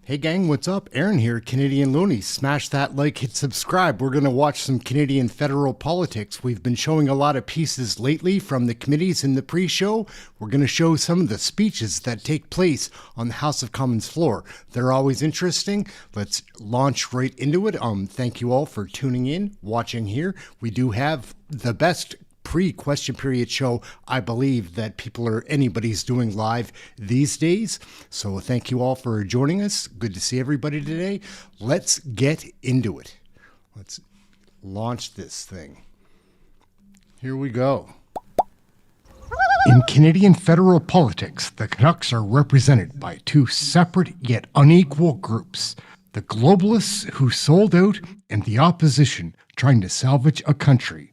Hey gang, what's up? Aaron here, Canadian Looney. Smash that like, hit subscribe. We're going to watch some Canadian federal politics. We've been showing a lot of pieces lately from the committees in the pre-show. We're going to show some of the speeches that take place on the House of Commons floor. They're always interesting. Let's launch right into it. Thank you all for tuning in, watching here. We do have the best pre-question period show I believe that anybody's doing live these days. So thank you all for joining us. Good to see everybody today. Let's get into it. Let's launch this thing. Here we go. In Canadian federal politics, the Canucks are represented by two separate yet unequal groups. The globalists who sold out and the opposition trying to salvage a country.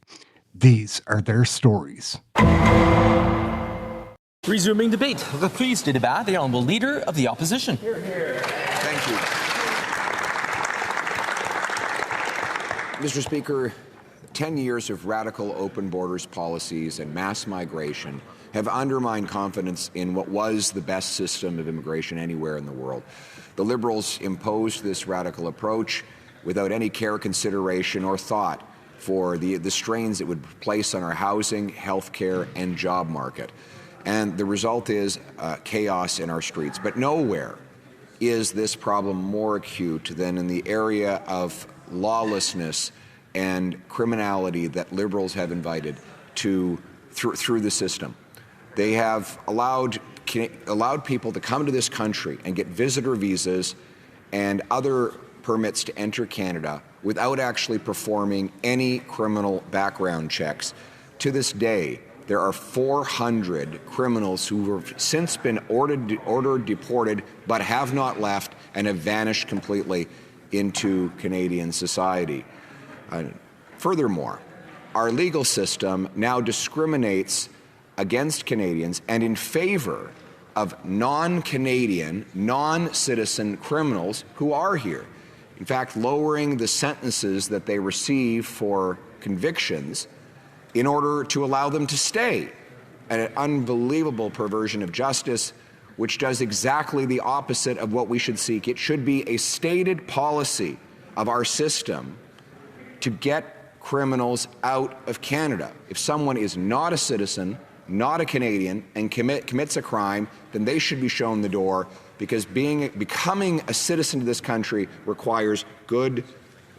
These are their stories. Resuming debate. Reprise de débat, the Honourable Leader of the Opposition. Hear, hear. Thank you. Mr. Speaker, 10 years of radical open borders policies and mass migration have undermined confidence in what was the best system of immigration anywhere in the world. The Liberals imposed this radical approach without any care, consideration, or thought for the strains it would place on our housing, healthcare, and job market. And the result is chaos in our streets. But nowhere is this problem more acute than in the area of lawlessness and criminality that Liberals have invited through the system. They have allowed people to come to this country and get visitor visas and other permits to enter Canada without actually performing any criminal background checks. To this day, there are 400 criminals who have since been ordered deported but have not left and have vanished completely into Canadian society. Furthermore, our legal system now discriminates against Canadians and in favor of non-Canadian, non-citizen criminals who are here. In fact, lowering the sentences that they receive for convictions in order to allow them to stay. An unbelievable perversion of justice, which does exactly the opposite of what we should seek. It should be a stated policy of our system to get criminals out of Canada. If someone is not a citizen, not a Canadian, and commits a crime, then they should be shown the door, because becoming a citizen of this country requires good,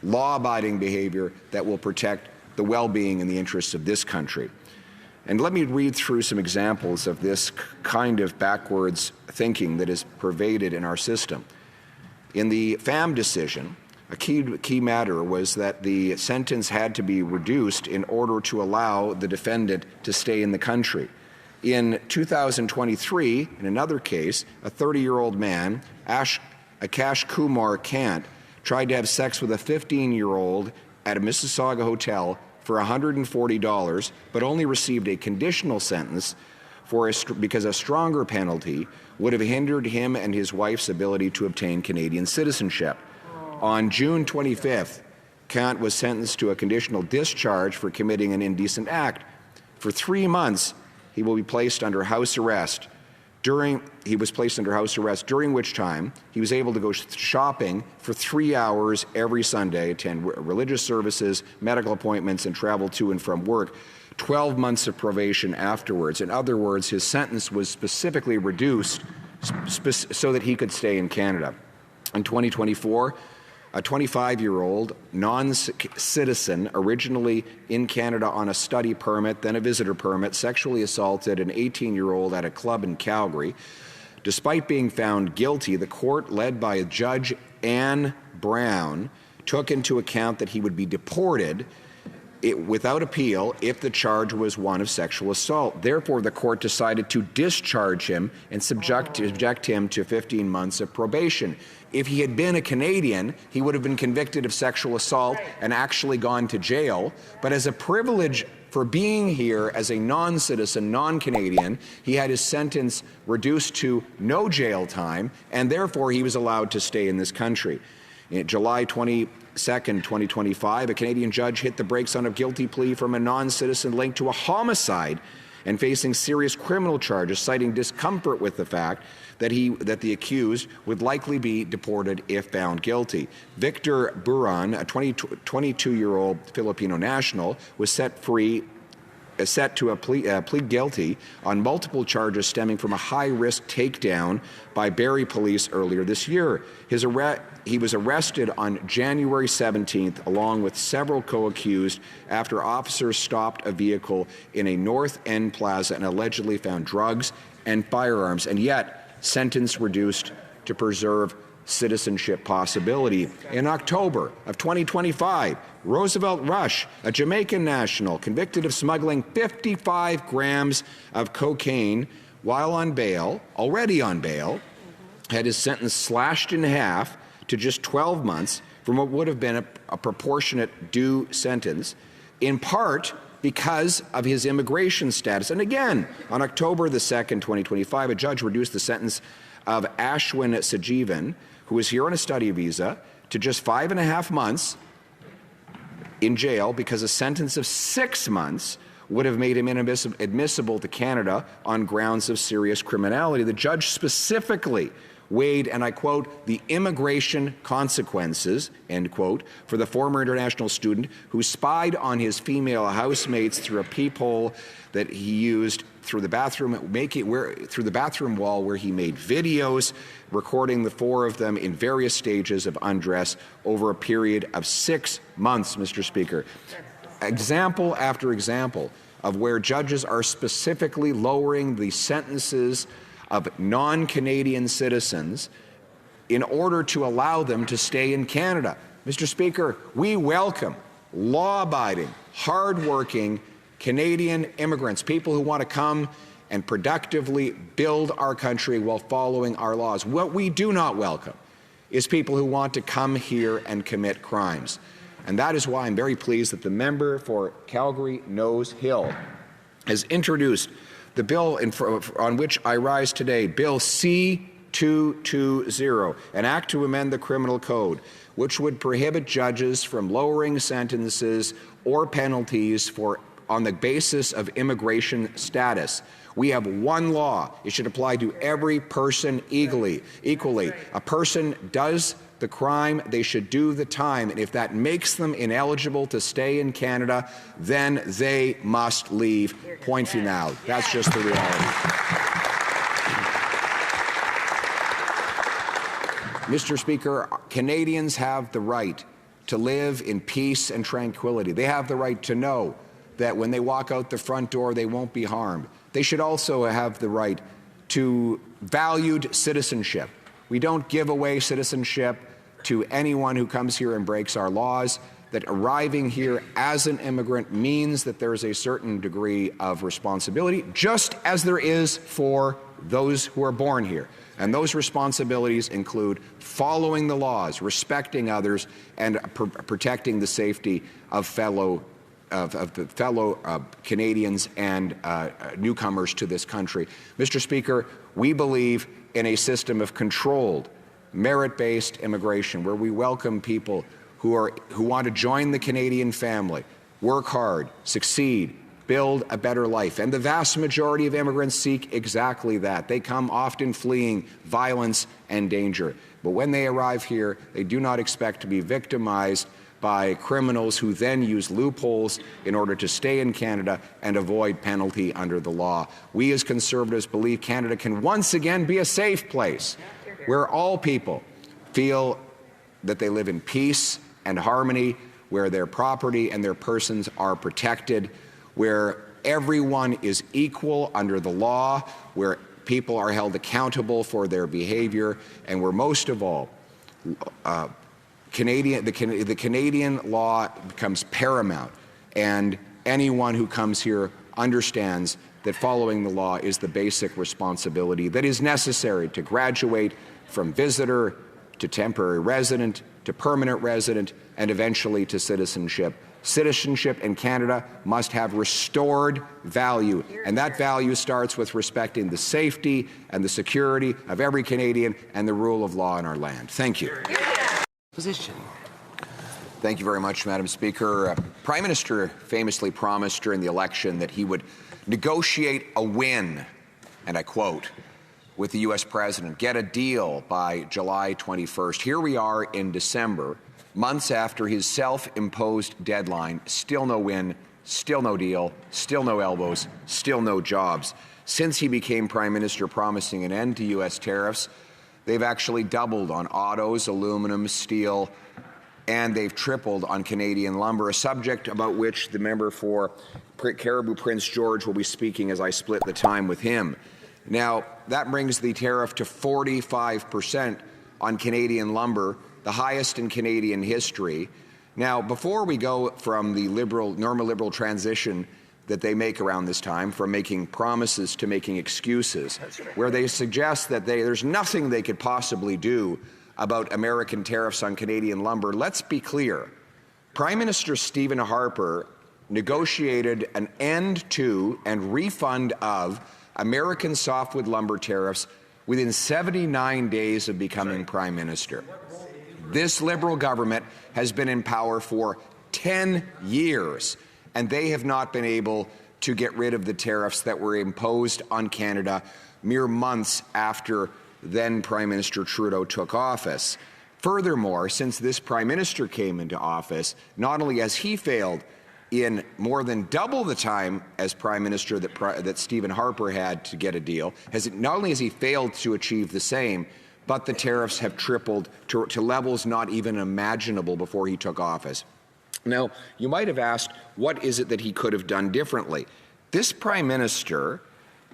law-abiding behavior that will protect the well-being and the interests of this country. And let me read through some examples of this kind of backwards thinking that is pervaded in our system. In the FAM decision, a key matter was that the sentence had to be reduced in order to allow the defendant to stay in the country. In 2023, in another case, a 30-year-old man, Akash Kumar Kant, tried to have sex with a 15-year-old at a Mississauga hotel for $140, but only received a conditional sentence because a stronger penalty would have hindered him and his wife's ability to obtain Canadian citizenship. On June 25th, Kant was sentenced to a conditional discharge for committing an indecent act. For 3 months, he will be placed under house arrest. During which time he was able to go shopping for 3 hours every Sunday, attend religious services, medical appointments, and travel to and from work. 12 months of probation afterwards. In other words, his sentence was specifically reduced so that he could stay in Canada. In 2024, a 25-year-old non-citizen, originally in Canada on a study permit, then a visitor permit, sexually assaulted an 18-year-old at a club in Calgary. Despite being found guilty, the court, led by Judge Anne Brown, took into account that he would be deported without appeal if the charge was one of sexual assault. Therefore, the court decided to discharge him and subject him to 15 months of probation. If he had been a Canadian, he would have been convicted of sexual assault and actually gone to jail. But as a privilege for being here as a non-citizen, non-Canadian, he had his sentence reduced to no jail time, and therefore he was allowed to stay in this country. In July 22nd, 2025, a Canadian judge hit the brakes on a guilty plea from a non-citizen linked to a homicide and facing serious criminal charges, citing discomfort with the fact that the accused would likely be deported if found guilty. Victor Buran, a 22-year-old Filipino national, was set to plead guilty on multiple charges stemming from a high-risk takedown by Barrie police earlier this year. He was arrested on January 17th along with several co-accused after officers stopped a vehicle in a North End plaza and allegedly found drugs and firearms, and yet sentence reduced to preserve citizenship possibility. In October of 2025, Roosevelt Rush, a Jamaican national convicted of smuggling 55 grams of cocaine while on bail, already on bail, had his sentence slashed in half to just 12 months from what would have been a proportionate due sentence, in part because of his immigration status. And again, on October the 2nd, 2025, a judge reduced the sentence of Ashwin Sajeevan, who was here on a study visa, to just 5.5 months in jail because a sentence of 6 months would have made him inadmissible to Canada on grounds of serious criminality. The judge specifically weighed, and I quote, the immigration consequences, end quote, for the former international student who spied on his female housemates through a peephole that he used through the bathroom, through the bathroom wall where he made videos recording the four of them in various stages of undress over a period of 6 months, Mr. Speaker. Example after example of where judges are specifically lowering the sentences of non-Canadian citizens in order to allow them to stay in Canada. Mr. Speaker, we welcome law-abiding, hard-working Canadian immigrants, people who want to come and productively build our country while following our laws. What we do not welcome is people who want to come here and commit crimes. And that is why I'm very pleased that the member for Calgary-Nose Hill has introduced the bill on which I rise today, Bill C-220, an act to amend the criminal code, which would prohibit judges from lowering sentences or penalties on the basis of immigration status. We have one law. It should apply to every person equally. A person does the crime, they should do the time, and if that makes them ineligible to stay in Canada, then they must leave. Point final. That's just the reality. Mr. Speaker, Canadians have the right to live in peace and tranquility. They have the right to know that when they walk out the front door, they won't be harmed. They should also have the right to valued citizenship. We don't give away citizenship to anyone who comes here and breaks our laws. That arriving here as an immigrant means that there is a certain degree of responsibility, just as there is for those who are born here. And those responsibilities include following the laws, respecting others, and protecting the safety of fellow Canadians and newcomers to this country. Mr. Speaker, we believe in a system of controlled, merit-based immigration where we welcome people who want to join the Canadian family, work hard, succeed, build a better life. And the vast majority of immigrants seek exactly that. They come often fleeing violence and danger. But when they arrive here, they do not expect to be victimized by criminals who then use loopholes in order to stay in Canada and avoid penalty under the law. We as Conservatives believe Canada can once again be a safe place where all people feel that they live in peace and harmony, where their property and their persons are protected, where everyone is equal under the law, where people are held accountable for their behavior, and where most of all, the Canadian law becomes paramount, and anyone who comes here understands that following the law is the basic responsibility that is necessary to graduate from visitor to temporary resident to permanent resident and eventually to citizenship. Citizenship in Canada must have restored value, and that value starts with respecting the safety and the security of every Canadian and the rule of law in our land. Thank you. Position. Thank you very much, Madam Speaker. Prime Minister famously promised during the election that he would negotiate a win, and I quote, with the U.S. president, get a deal by July 21st. Here we are in December, months after his self-imposed deadline, still no win, still no deal, still no elbows, still no jobs. Since he became prime minister promising an end to U.S. tariffs, they've actually doubled on autos, aluminum, steel, and they've tripled on Canadian lumber, a subject about which the member for Caribou Prince George will be speaking as I split the time with him. Now, that brings the tariff to 45% on Canadian lumber, the highest in Canadian history. Now, before we go from the normal liberal transition that they make around this time, from making promises to making excuses, where they suggest that there's nothing they could possibly do about American tariffs on Canadian lumber, let's be clear. Prime Minister Stephen Harper negotiated an end to and refund of American softwood lumber tariffs within 79 days of becoming prime minister. This Liberal government has been in power for 10 years, and they have not been able to get rid of the tariffs that were imposed on Canada mere months after then Prime Minister Trudeau took office. Furthermore, since this prime minister came into office, not only has he failed in more than double the time as prime minister that Stephen Harper had to get a deal, not only has he failed to achieve the same, but the tariffs have tripled to levels not even imaginable before he took office. Now, you might have asked, what is it that he could have done differently? This prime minister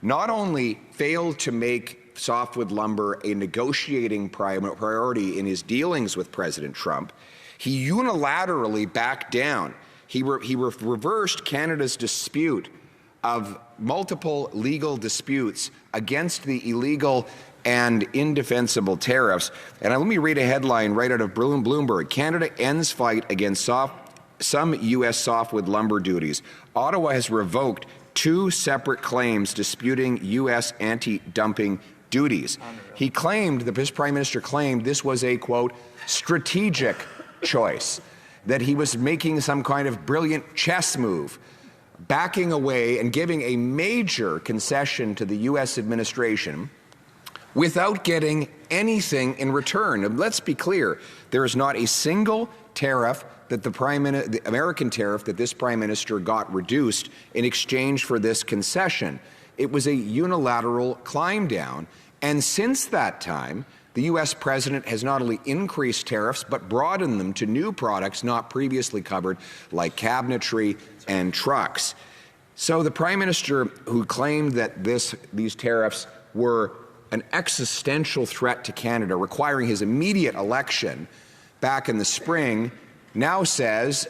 not only failed to make softwood lumber a negotiating priority in his dealings with President Trump, he unilaterally backed down. He reversed Canada's dispute of multiple legal disputes against the illegal and indefensible tariffs. And let me read a headline right out of Bloomberg. Canada ends fight against some U.S. softwood lumber duties. Ottawa has revoked 2 separate claims disputing U.S. anti-dumping duties. He claimed, this prime minister claimed, this was a, quote, strategic choice, that he was making some kind of brilliant chess move, backing away and giving a major concession to the U.S. administration without getting anything in return. And let's be clear, there is not a single tariff that the American tariff that this prime minister got reduced in exchange for this concession. It was a unilateral climb down. And since that time, the U.S. president has not only increased tariffs, but broadened them to new products not previously covered, like cabinetry and trucks. So the prime minister who claimed that these tariffs were an existential threat to Canada, requiring his immediate election back in the spring, now says,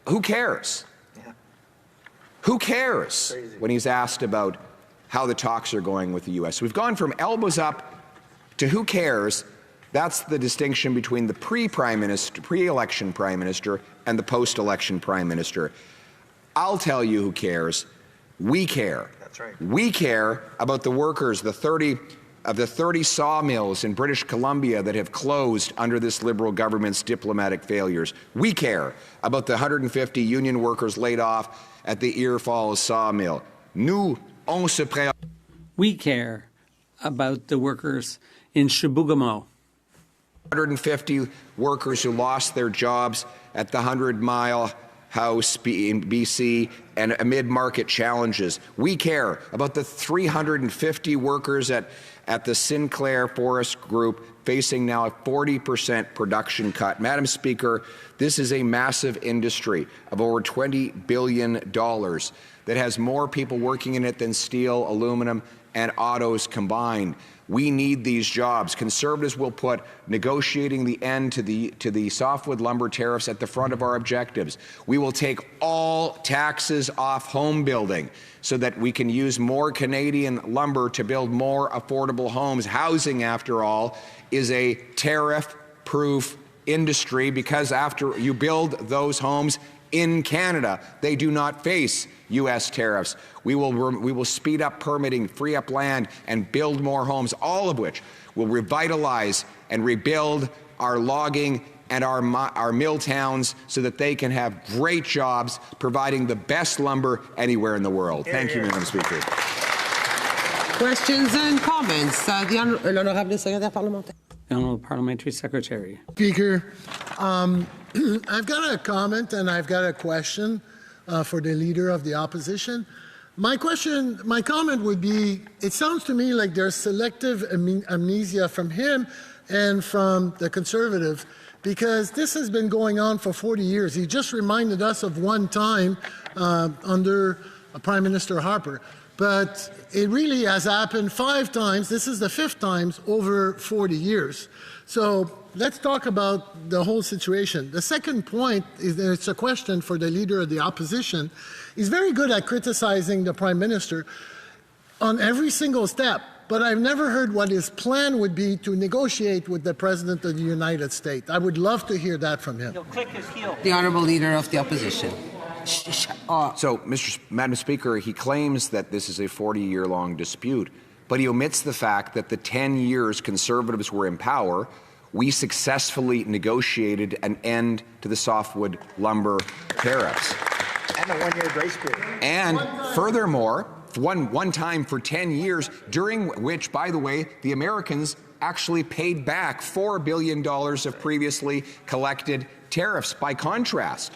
who cares? Yeah. Who cares? When he's asked about how the talks are going with the U.S. We've gone from elbows up to who cares. That's the distinction between the pre-election prime minister and the post-election prime minister. I'll tell you who cares. We care. That's right. We care about the workers, the 30 sawmills in British Columbia that have closed under this Liberal government's diplomatic failures. We care about the 150 union workers laid off at the Ear Falls sawmill. We care about the workers in Chibougamau. 150 workers who lost their jobs at the 100 Mile House in BC and amid market challenges. We care about the 350 workers at the Sinclair Forest Group facing now a 40% production cut. Madam Speaker, this is a massive industry of over $20 billion that has more people working in it than steel, aluminum, and autos combined. We need these jobs. Conservatives will put negotiating the end to the softwood lumber tariffs at the front of our objectives. We will take all taxes off home building so that we can use more Canadian lumber to build more affordable homes. Housing, after all, is a tariff-proof industry because after you build those homes in Canada, they do not face U.S. tariffs. We will speed up permitting, free up land, and build more homes, all of which will revitalize and rebuild our logging and our mill towns so that they can have great jobs providing the best lumber anywhere in the world. Thank you, Madam Speaker. Questions and comments. L'honorable secrétaire parlementaire. The Honourable Parliamentary Secretary. Speaker, I've got a comment and I've got a question for the Leader of the Opposition. My comment would be, it sounds to me like there's selective amnesia from him and from the Conservative, because this has been going on for 40 years. He just reminded us of one time under Prime Minister Harper. But it really has happened 5 times. This is the 5th time over 40 years. So let's talk about the whole situation. The second point is that it's a question for the Leader of the Opposition. He's very good at criticizing the Prime Minister on every single step, but I've never heard what his plan would be to negotiate with the President of the United States. I would love to hear that from him. He'll click his heel. The Honourable Leader of the Opposition. So, Madam Speaker, he claims that this is a 40-year-long dispute, but he omits the fact that the 10 years Conservatives were in power, we successfully negotiated an end to the softwood lumber tariffs. And a 1-year grace period. And furthermore, one time for 10 years, during which, by the way, the Americans actually paid back $4 billion of previously collected tariffs. By contrast,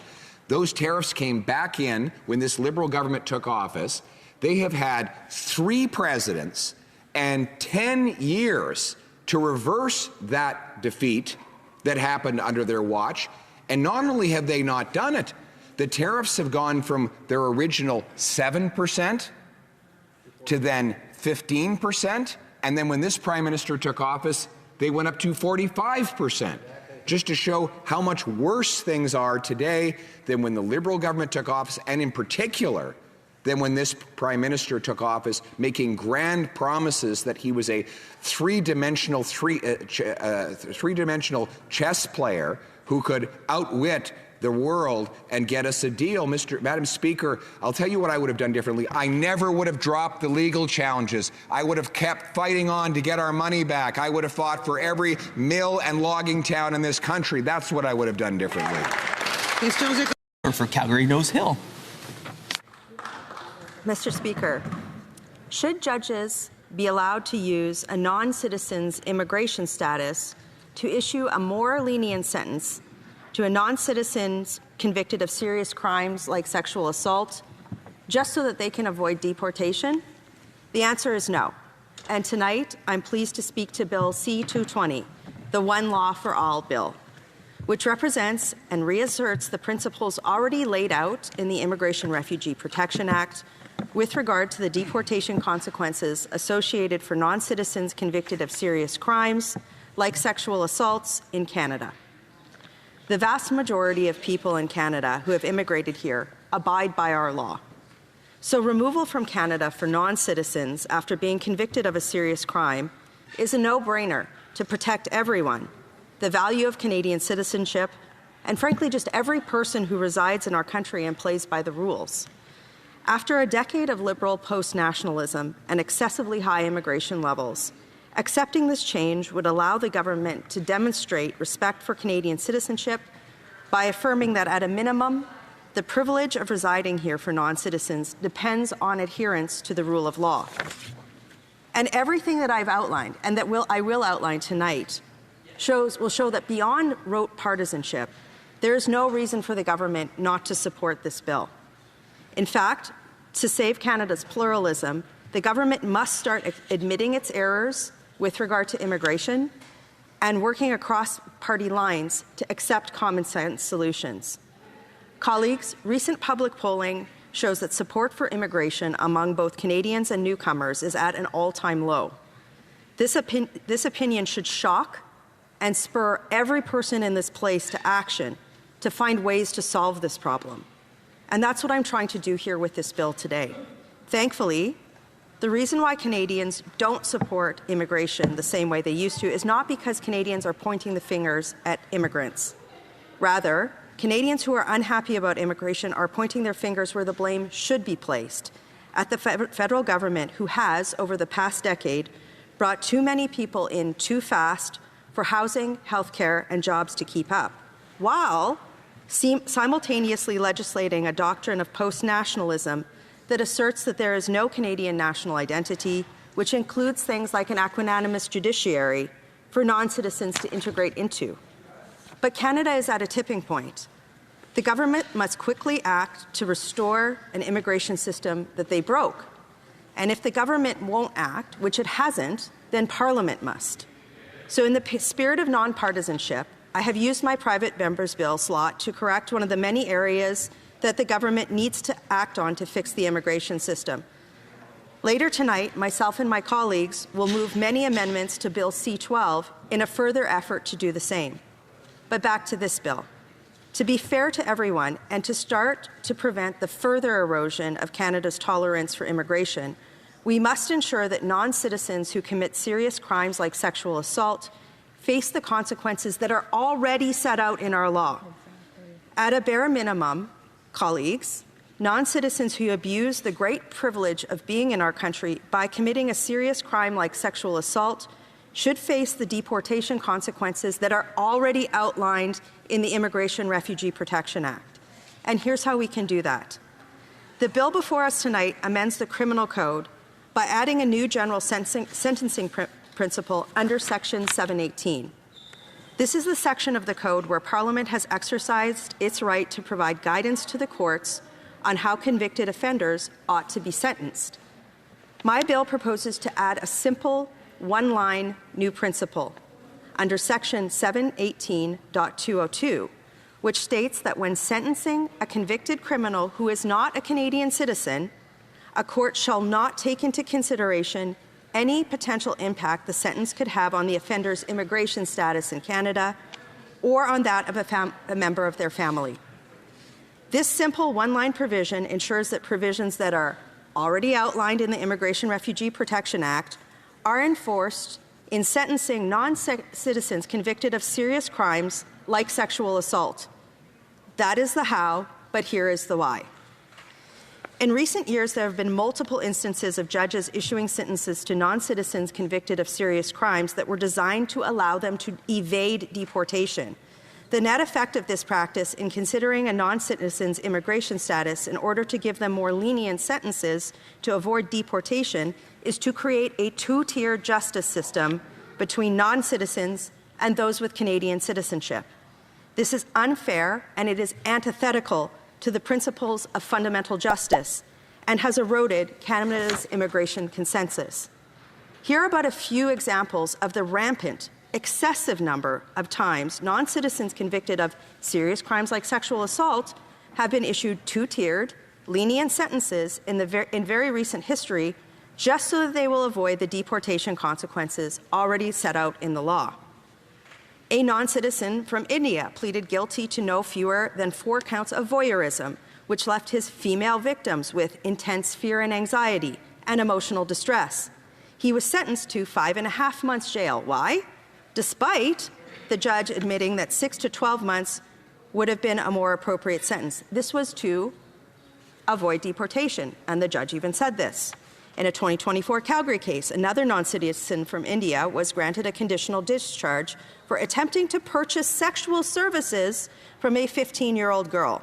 those tariffs came back in when this Liberal government took office. They have had 3 presidents and 10 years to reverse that defeat that happened under their watch. And not only have they not done it, the tariffs have gone from their original 7% to then 15%. And then when this Prime Minister took office, they went up to 45%. Just to show how much worse things are today than when the Liberal government took office, and in particular, than when this Prime Minister took office, making grand promises that he was a three-dimensional chess player who could outwit the world and get us a deal. Madam Speaker, I'll tell you what I would have done differently. I never would have dropped the legal challenges. I would have kept fighting on to get our money back. I would have fought for every mill and logging town in this country. That's what I would have done differently. For Calgary Nose Hill. Mr. Speaker, should judges be allowed to use a non-citizen's immigration status to issue a more lenient sentence to a non-citizen convicted of serious crimes like sexual assault, just so that they can avoid deportation? The answer is no. And tonight, I'm pleased to speak to Bill C-220, the One Law for All bill, which represents and reasserts the principles already laid out in the Immigration Refugee Protection Act with regard to the deportation consequences associated for non-citizens convicted of serious crimes like sexual assaults in Canada. The vast majority of people in Canada who have immigrated here abide by our law. So removal from Canada for non-citizens after being convicted of a serious crime is a no-brainer to protect everyone, the value of Canadian citizenship, and frankly just every person who resides in our country and plays by the rules. After a decade of Liberal post-nationalism and excessively high immigration levels, accepting this change would allow the government to demonstrate respect for Canadian citizenship by affirming that, at a minimum, the privilege of residing here for non-citizens depends on adherence to the rule of law. And everything that I've outlined, and that I will outline tonight, will show that beyond rote partisanship, there is no reason for the government not to support this bill. In fact, to save Canada's pluralism, the government must start admitting its errors with regard to immigration and working across party lines to accept common sense solutions. Colleagues, recent public polling shows that support for immigration among both Canadians and newcomers is at an all-time low. This opinion should shock and spur every person in this place to action to find ways to solve this problem. And that's what I'm trying to do here with this bill today. Thankfully, the reason why Canadians don't support immigration the same way they used to is not because Canadians are pointing the fingers at immigrants. Rather, Canadians who are unhappy about immigration are pointing their fingers where the blame should be placed, at the federal government, who has, over the past decade, brought too many people in too fast for housing, healthcare, and jobs to keep up. while simultaneously legislating a doctrine of post-nationalism that asserts that there is no Canadian national identity, which includes things like an equanimous judiciary for non-citizens to integrate into. But Canada is at a tipping point. The government must quickly act to restore an immigration system that they broke. And if the government won't act, which it hasn't, then Parliament must. So in the spirit of nonpartisanship, I have used my private member's bill slot to correct one of the many areas that the government needs to act on to fix the immigration system. Later tonight, myself and my colleagues will move many amendments to Bill C-12 in a further effort to do the same. But back to this bill. To be fair to everyone and to start to prevent the further erosion of Canada's tolerance for immigration, we must ensure that non-citizens who commit serious crimes like sexual assault face the consequences that are already set out in our law. At a bare minimum, colleagues, non-citizens who abuse the great privilege of being in our country by committing a serious crime like sexual assault should face the deportation consequences that are already outlined in the Immigration Refugee Protection Act. And here's how we can do that. The bill before us tonight amends the Criminal Code by adding a new general sentencing principle under Section 718. This is the section of the Code where Parliament has exercised its right to provide guidance to the courts on how convicted offenders ought to be sentenced. My bill proposes to add a simple one-line new principle under Section 718.202, which states that when sentencing a convicted criminal who is not a Canadian citizen, a court shall not take into consideration any potential impact the sentence could have on the offender's immigration status in Canada or on that of a member of their family. This simple one-line provision ensures that provisions that are already outlined in the Immigration Refugee Protection Act are enforced in sentencing non-citizens convicted of serious crimes like sexual assault. That is the how, but here is the why. In recent years, there have been multiple instances of judges issuing sentences to non-citizens convicted of serious crimes that were designed to allow them to evade deportation. The net effect of this practice in considering a non-citizen's immigration status in order to give them more lenient sentences to avoid deportation is to create a two-tier justice system between non-citizens and those with Canadian citizenship. This is unfair and it is antithetical to the principles of fundamental justice and has eroded Canada's immigration consensus. Here are about a few examples of the rampant, excessive number of times non-citizens convicted of serious crimes like sexual assault have been issued two-tiered, lenient sentences in very recent history just so that they will avoid the deportation consequences already set out in the law. A non-citizen from India pleaded guilty to no fewer than 4 counts of voyeurism, which left his female victims with intense fear and anxiety and emotional distress. He was sentenced to 5.5 months jail. Why? Despite the judge admitting that 6 to 12 months would have been a more appropriate sentence. This was to avoid deportation, and the judge even said this. In a 2024 Calgary case, another non-citizen from India was granted a conditional discharge for attempting to purchase sexual services from a 15-year-old girl.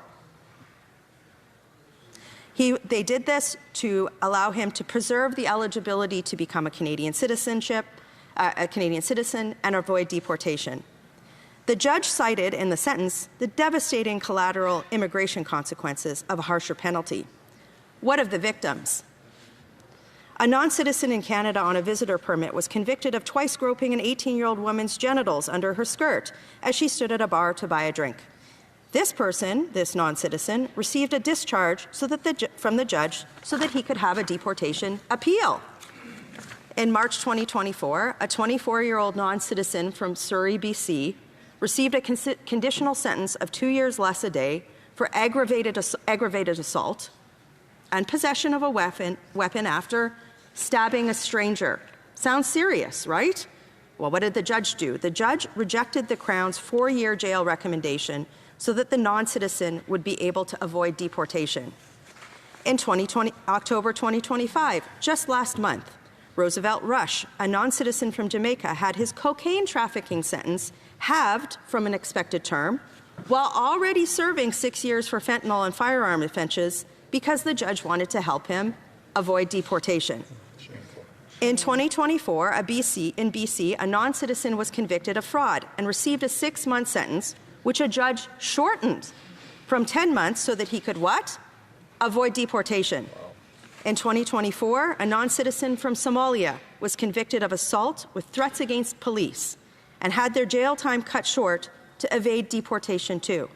They did this to allow him to preserve the eligibility to become a Canadian citizen and avoid deportation. The judge cited in the sentence the devastating collateral immigration consequences of a harsher penalty. What of the victims? A non-citizen in Canada on a visitor permit was convicted of twice groping an 18-year-old woman's genitals under her skirt as she stood at a bar to buy a drink. This person, this non-citizen, received a discharge from the judge so that he could have a deportation appeal. In March 2024, a 24-year-old non-citizen from Surrey, BC, received a conditional sentence of 2 years less a day for aggravated assault and possession of a weapon after stabbing a stranger. Sounds serious, right? Well, what did the judge do? The judge rejected the Crown's 4-year jail recommendation so that the non-citizen would be able to avoid deportation. In October 2025, just last month, Roosevelt Rush, a non-citizen from Jamaica, had his cocaine trafficking sentence halved from an expected term, while already serving 6 years for fentanyl and firearm offenses because the judge wanted to help him avoid deportation. In 2024, in BC, a non-citizen was convicted of fraud and received a 6-month sentence, which a judge shortened from 10 months so that he could what? Avoid deportation. In 2024, a non-citizen from Somalia was convicted of assault with threats against police and had their jail time cut short to evade deportation too.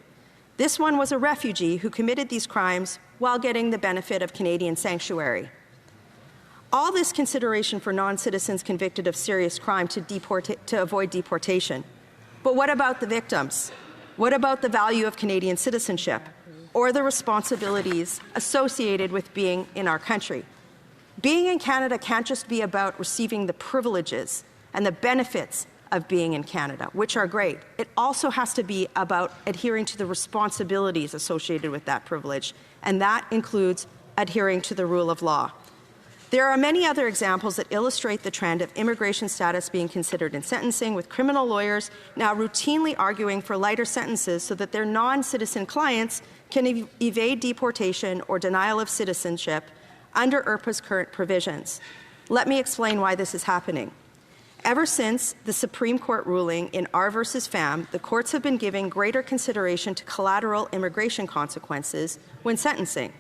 This one was a refugee who committed these crimes while getting the benefit of Canadian sanctuary. All this consideration for non-citizens convicted of serious crime to avoid deportation. But what about the victims? What about the value of Canadian citizenship or the responsibilities associated with being in our country? Being in Canada can't just be about receiving the privileges and the benefits of being in Canada, which are great. It also has to be about adhering to the responsibilities associated with that privilege, and that includes adhering to the rule of law. There are many other examples that illustrate the trend of immigration status being considered in sentencing, with criminal lawyers now routinely arguing for lighter sentences so that their non-citizen clients can evade deportation or denial of citizenship under IRPA's current provisions. Let me explain why this is happening. Ever since the Supreme Court ruling in R versus FAM, the courts have been giving greater consideration to collateral immigration consequences when sentencing.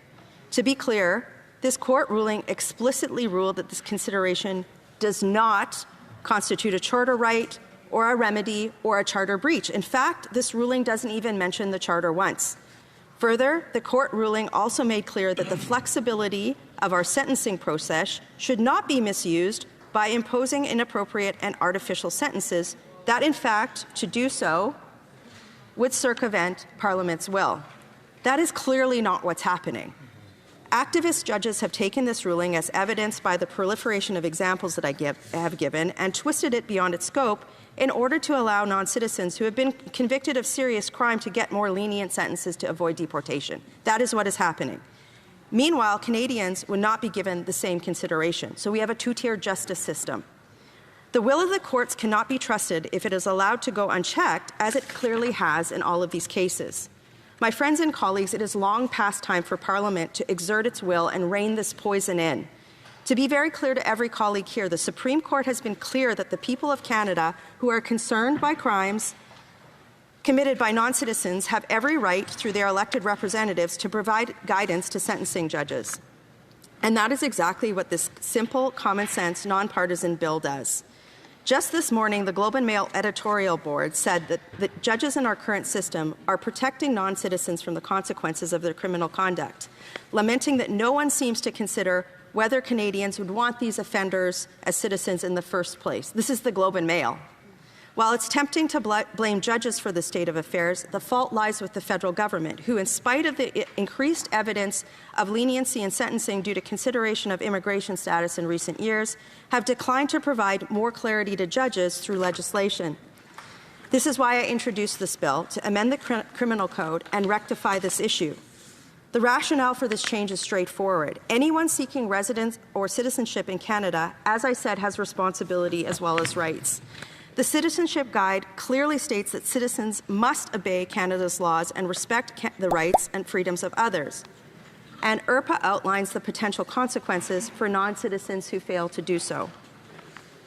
To be clear, this court ruling explicitly ruled that this consideration does not constitute a charter right or a remedy or a charter breach. In fact, this ruling doesn't even mention the charter once. Further, the court ruling also made clear that the flexibility of our sentencing process should not be misused by imposing inappropriate and artificial sentences that, in fact, to do so would circumvent Parliament's will. That is clearly not what's happening. Activist judges have taken this ruling as evidenced by the proliferation of examples that I have given and twisted it beyond its scope in order to allow non-citizens who have been convicted of serious crime to get more lenient sentences to avoid deportation. That is what is happening. Meanwhile, Canadians would not be given the same consideration. So we have a two-tier justice system. The will of the courts cannot be trusted if it is allowed to go unchecked, as it clearly has in all of these cases. My friends and colleagues, it is long past time for Parliament to exert its will and rein this poison in. To be very clear to every colleague here, the Supreme Court has been clear that the people of Canada who are concerned by crimes committed by non-citizens have every right, through their elected representatives, to provide guidance to sentencing judges. And that is exactly what this simple, common-sense, nonpartisan bill does. Just this morning, the Globe and Mail editorial board said that judges in our current system are protecting non-citizens from the consequences of their criminal conduct, lamenting that no one seems to consider whether Canadians would want these offenders as citizens in the first place. This is the Globe and Mail. While it's tempting to blame judges for the state of affairs, the fault lies with the federal government, who, in spite of the increased evidence of leniency in sentencing due to consideration of immigration status in recent years, have declined to provide more clarity to judges through legislation. This is why I introduced this bill, to amend the criminal code and rectify this issue. The rationale for this change is straightforward. Anyone seeking residence or citizenship in Canada, as I said, has responsibility as well as rights. The Citizenship Guide clearly states that citizens must obey Canada's laws and respect the rights and freedoms of others. And IRPA outlines the potential consequences for non-citizens who fail to do so.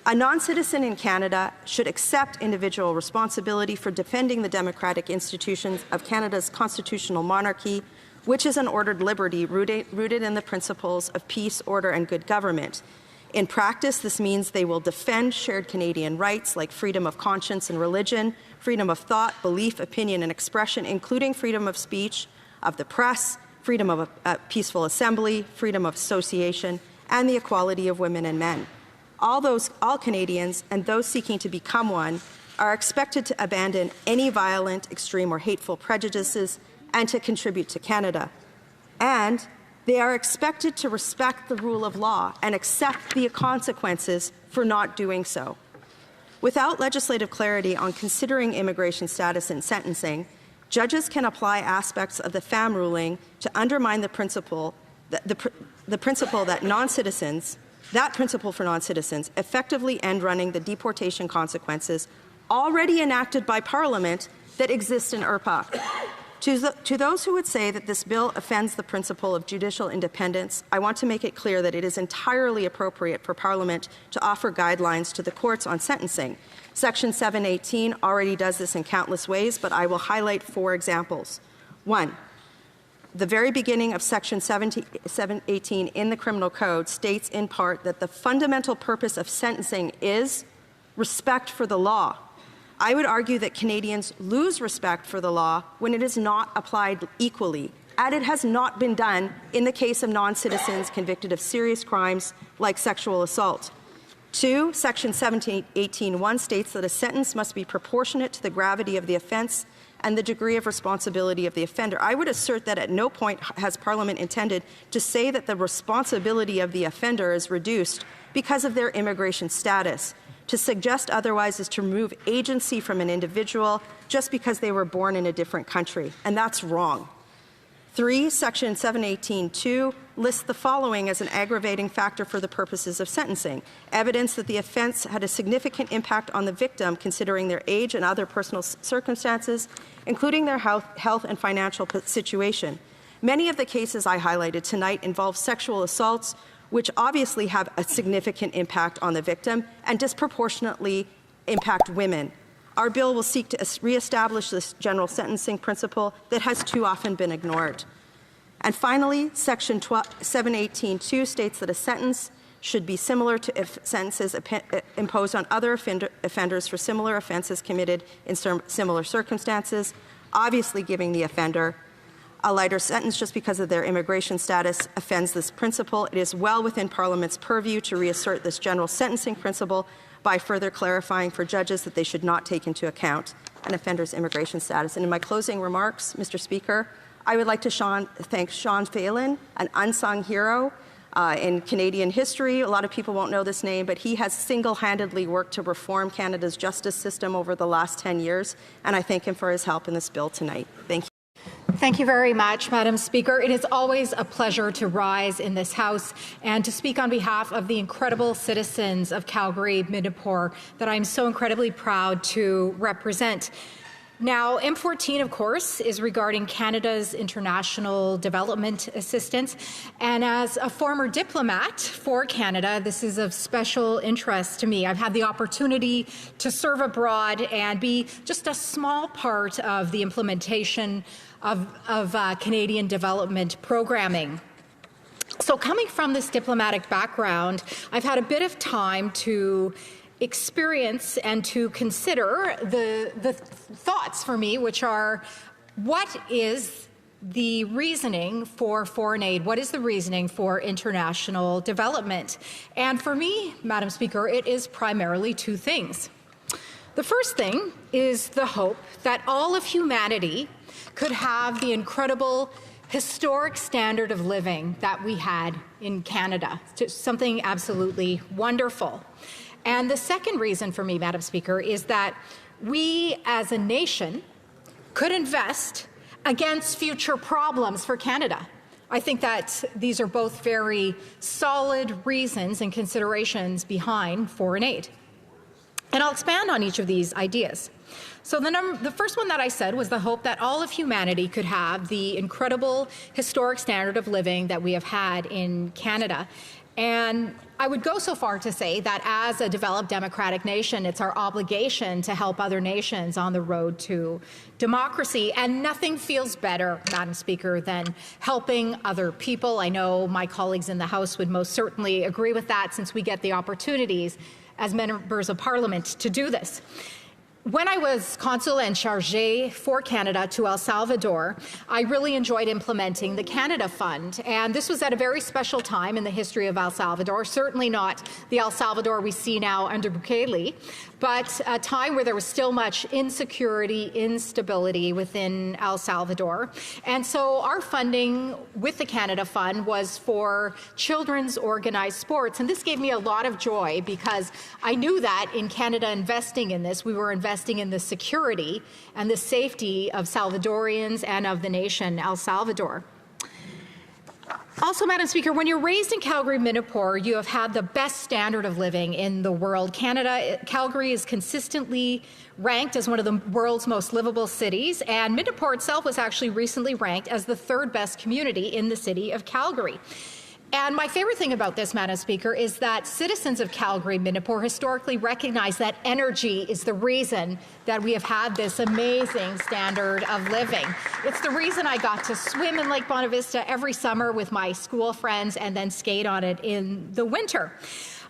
A non-citizen in Canada should accept individual responsibility for defending the democratic institutions of Canada's constitutional monarchy, which is an ordered liberty rooted in the principles of peace, order, and good government. In practice, this means they will defend shared Canadian rights like freedom of conscience and religion, freedom of thought, belief, opinion, and expression, including freedom of speech, of the press, freedom of a peaceful assembly, freedom of association, and the equality of women and men. All Canadians and those seeking to become one are expected to abandon any violent, extreme, or hateful prejudices and to contribute to Canada. And they are expected to respect the rule of law and accept the consequences for not doing so. Without legislative clarity on considering immigration status in sentencing, judges can apply aspects of the FAM ruling to undermine the principle that non-citizens, that principle for non-citizens, effectively end running the deportation consequences already enacted by Parliament that exist in IRPA. To those who would say that this bill offends the principle of judicial independence, I want to make it clear that it is entirely appropriate for Parliament to offer guidelines to the courts on sentencing. Section 718 already does this in countless ways, but I will highlight 4 examples. 1. The very beginning of Section 718 in the Criminal Code states in part that the fundamental purpose of sentencing is respect for the law. I would argue that Canadians lose respect for the law when it is not applied equally, and it has not been done in the case of non-citizens convicted of serious crimes like sexual assault. 2, Section 718(1) states that a sentence must be proportionate to the gravity of the offence and the degree of responsibility of the offender. I would assert that at no point has Parliament intended to say that the responsibility of the offender is reduced because of their immigration status. To suggest otherwise is to remove agency from an individual just because they were born in a different country, and that's wrong. 3, Section 718(2) lists the following as an aggravating factor for the purposes of sentencing: evidence that the offence had a significant impact on the victim considering their age and other personal circumstances, including their health and financial situation. Many of the cases I highlighted tonight involve sexual assaults, which obviously have a significant impact on the victim and disproportionately impact women. Our bill will seek to reestablish this general sentencing principle that has too often been ignored. And finally, Section 718(2) states that a sentence should be similar to sentences imposed on other offenders for similar offences committed in similar circumstances, obviously giving the offender a lighter sentence just because of their immigration status offends this principle. It is well within Parliament's purview to reassert this general sentencing principle by further clarifying for judges that they should not take into account an offender's immigration status. And in my closing remarks, Mr. Speaker, I would like to thank Sean Phelan, an unsung hero in Canadian history. A lot of people won't know this name, but he has single-handedly worked to reform Canada's justice system over the last 10 years, and I thank him for his help in this bill tonight. Thank you. Thank you very much, Madam Speaker. It is always a pleasure to rise in this House and to speak on behalf of the incredible citizens of Calgary, Midnapore, that I'm so incredibly proud to represent. Now, M14, of course, is regarding Canada's international development assistance. And as a former diplomat for Canada, this is of special interest to me. I've had the opportunity to serve abroad and be just a small part of the implementation of Canadian development programming. So coming from this diplomatic background, I've had a bit of time to experience and to consider the thoughts for me, which are, what is the reasoning for foreign aid? What is the reasoning for international development? And for me, Madam Speaker, it is primarily 2 things. The first thing is the hope that all of humanity could have the incredible historic standard of living that we had in Canada. Something absolutely wonderful. And the second reason for me, Madam Speaker, is that we as a nation could invest against future problems for Canada. I think that these are both very solid reasons and considerations behind foreign aid. And I'll expand on each of these ideas. So the first one that I said was the hope that all of humanity could have the incredible historic standard of living that we have had in Canada. And I would go so far to say that as a developed democratic nation, it's our obligation to help other nations on the road to democracy. And nothing feels better, Madam Speaker, than helping other people. I know my colleagues in the House would most certainly agree with that, since we get the opportunities as members of Parliament to do this. When I was consul en charge for Canada to El Salvador, I really enjoyed implementing the Canada Fund. And this was at a very special time in the history of El Salvador, certainly not the El Salvador we see now under Bukele, but a time where there was still much insecurity, instability within El Salvador. And so our funding with the Canada Fund was for children's organized sports. And this gave me a lot of joy, because I knew that in Canada investing in this, we were investing in the security and the safety of Salvadorians and of the nation El Salvador. Also, Madam Speaker, when you're raised in Calgary, Minipur, you have had the best standard of living in the world. Calgary is consistently ranked as one of the world's most livable cities, and Minipur itself was actually recently ranked as the third best community in the city of Calgary. And my favorite thing about this, Madam Speaker, is that citizens of Calgary, Minipur historically recognize that energy is the reason that we have had this amazing standard of living. It's the reason I got to swim in Lake Bonavista every summer with my school friends and then skate on it in the winter.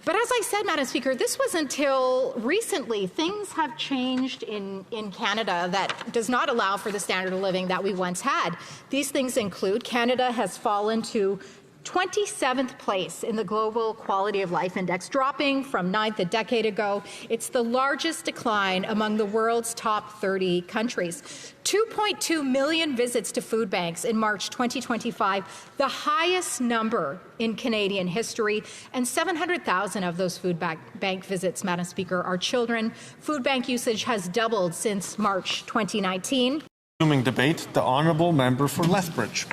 But as I said, Madam Speaker, this was until recently. Things have changed in Canada that does not allow for the standard of living that we once had. These things include Canada has fallen to 27th place in the Global Quality of Life Index, dropping from 9th a decade ago. It's the largest decline among the world's top 30 countries. 2.2 million visits to food banks in March 2025, the highest number in Canadian history, and 700,000 of those food bank visits, Madam Speaker, are children. Food bank usage has doubled since March 2019. Resuming debate, the honourable member for Lethbridge.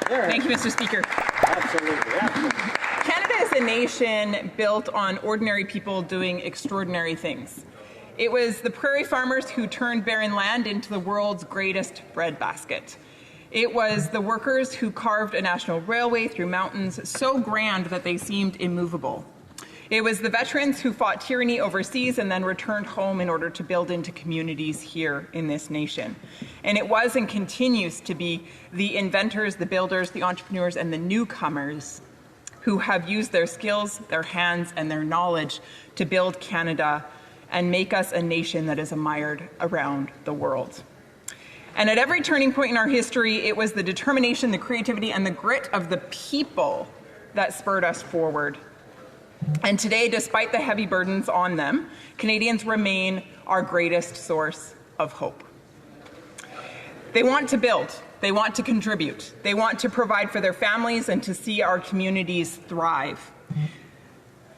Thank you, Mr. Speaker. Absolutely. Canada is a nation built on ordinary people doing extraordinary things. It was the prairie farmers who turned barren land into the world's greatest breadbasket. It was the workers who carved a national railway through mountains so grand that they seemed immovable. It was the veterans who fought tyranny overseas and then returned home in order to build into communities here in this nation. And it was and continues to be the inventors, the builders, the entrepreneurs, and the newcomers who have used their skills, their hands, and their knowledge to build Canada and make us a nation that is admired around the world. And at every turning point in our history, it was the determination, the creativity, and the grit of the people that spurred us forward. And today, despite the heavy burdens on them, Canadians remain our greatest source of hope. They want to build, they want to contribute, they want to provide for their families and to see our communities thrive.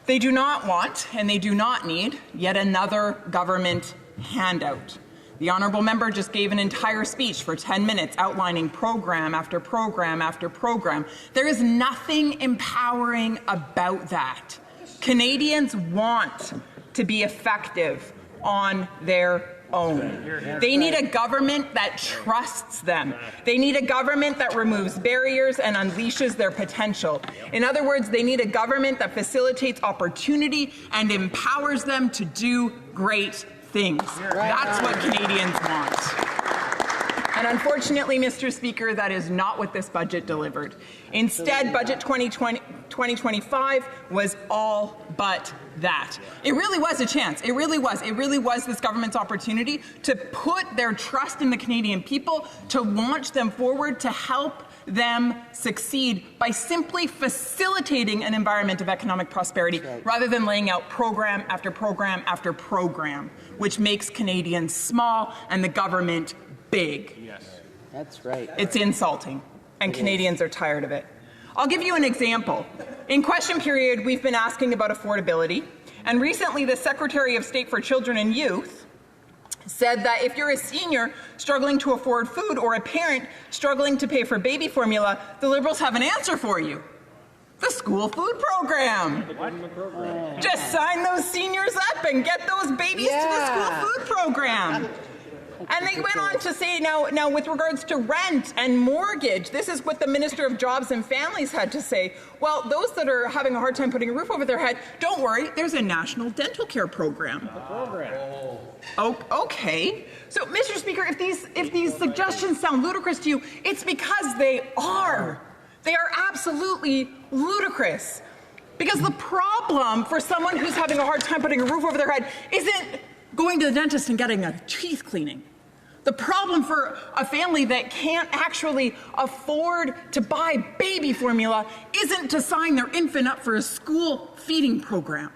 They do not want, and they do not need, yet another government handout. The honourable member just gave an entire speech for 10 minutes outlining program after program after program. There is nothing empowering about that. Canadians want to be effective on their own. They need a government that trusts them. They need a government that removes barriers and unleashes their potential. In other words, they need a government that facilitates opportunity and empowers them to do great things. That's what Canadians want. And unfortunately, Mr. Speaker, that is not what this budget delivered. Instead, Budget 2025 was all but that. It really was a chance. It really was. It really was this government's opportunity to put their trust in the Canadian people, to launch them forward, to help them succeed by simply facilitating an environment of economic prosperity rather than laying out program after program after program, which makes Canadians small and the government big. Yes. That's right. It's insulting, and Canadians are tired of it. I'll give you an example. In question period, we've been asking about affordability, and recently the Secretary of State for Children and Youth said that if you're a senior struggling to afford food or a parent struggling to pay for baby formula, the Liberals have an answer for you. The school food program. Just sign those seniors up and get those babies to the school food program. And they went on to say, now with regards to rent and mortgage, this is what the Minister of Jobs and Families had to say. Well, those that are having a hard time putting a roof over their head, don't worry, there's a national dental care program. Oh, okay. So, Mr. Speaker, if these suggestions sound ludicrous to you, it's because they are. They are absolutely ludicrous. Because the problem for someone who's having a hard time putting a roof over their head isn't going to the dentist and getting a teeth cleaning. The problem for a family that can't actually afford to buy baby formula isn't to sign their infant up for a school feeding program.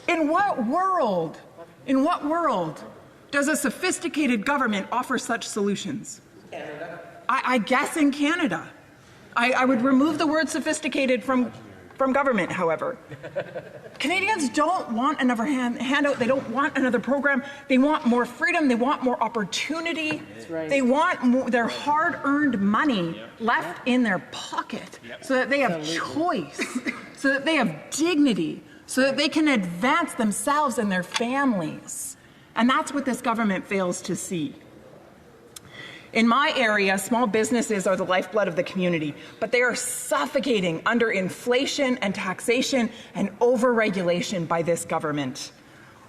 In what world does a sophisticated government offer such solutions? Canada. I guess in Canada. I would remove the word sophisticated from government, however. Canadians don't want another handout. They don't want another program. They want more freedom. They want more opportunity. That's right. They want their hard-earned money left in their pocket so that they have choice, so that they have dignity, so that they can advance themselves and their families. And that's what this government fails to see. In my area, small businesses are the lifeblood of the community, but they are suffocating under inflation and taxation and over-regulation by this government.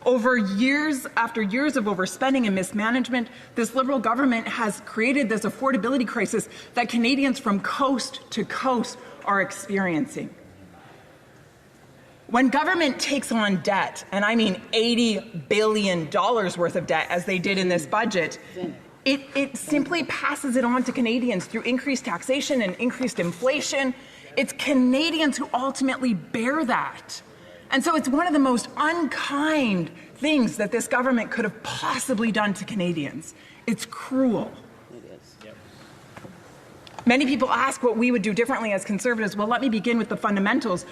Over years after years of overspending and mismanagement, this Liberal government has created this affordability crisis that Canadians from coast to coast are experiencing. When government takes on debt, and I mean $80 billion worth of debt, as they did in this budget, it simply passes it on to Canadians through increased taxation and increased inflation. It's Canadians who ultimately bear that. And so it's one of the most unkind things that this government could have possibly done to Canadians. It's cruel. It is. Yep. Many people ask what we would do differently as Conservatives. Well, let me begin with the fundamentals.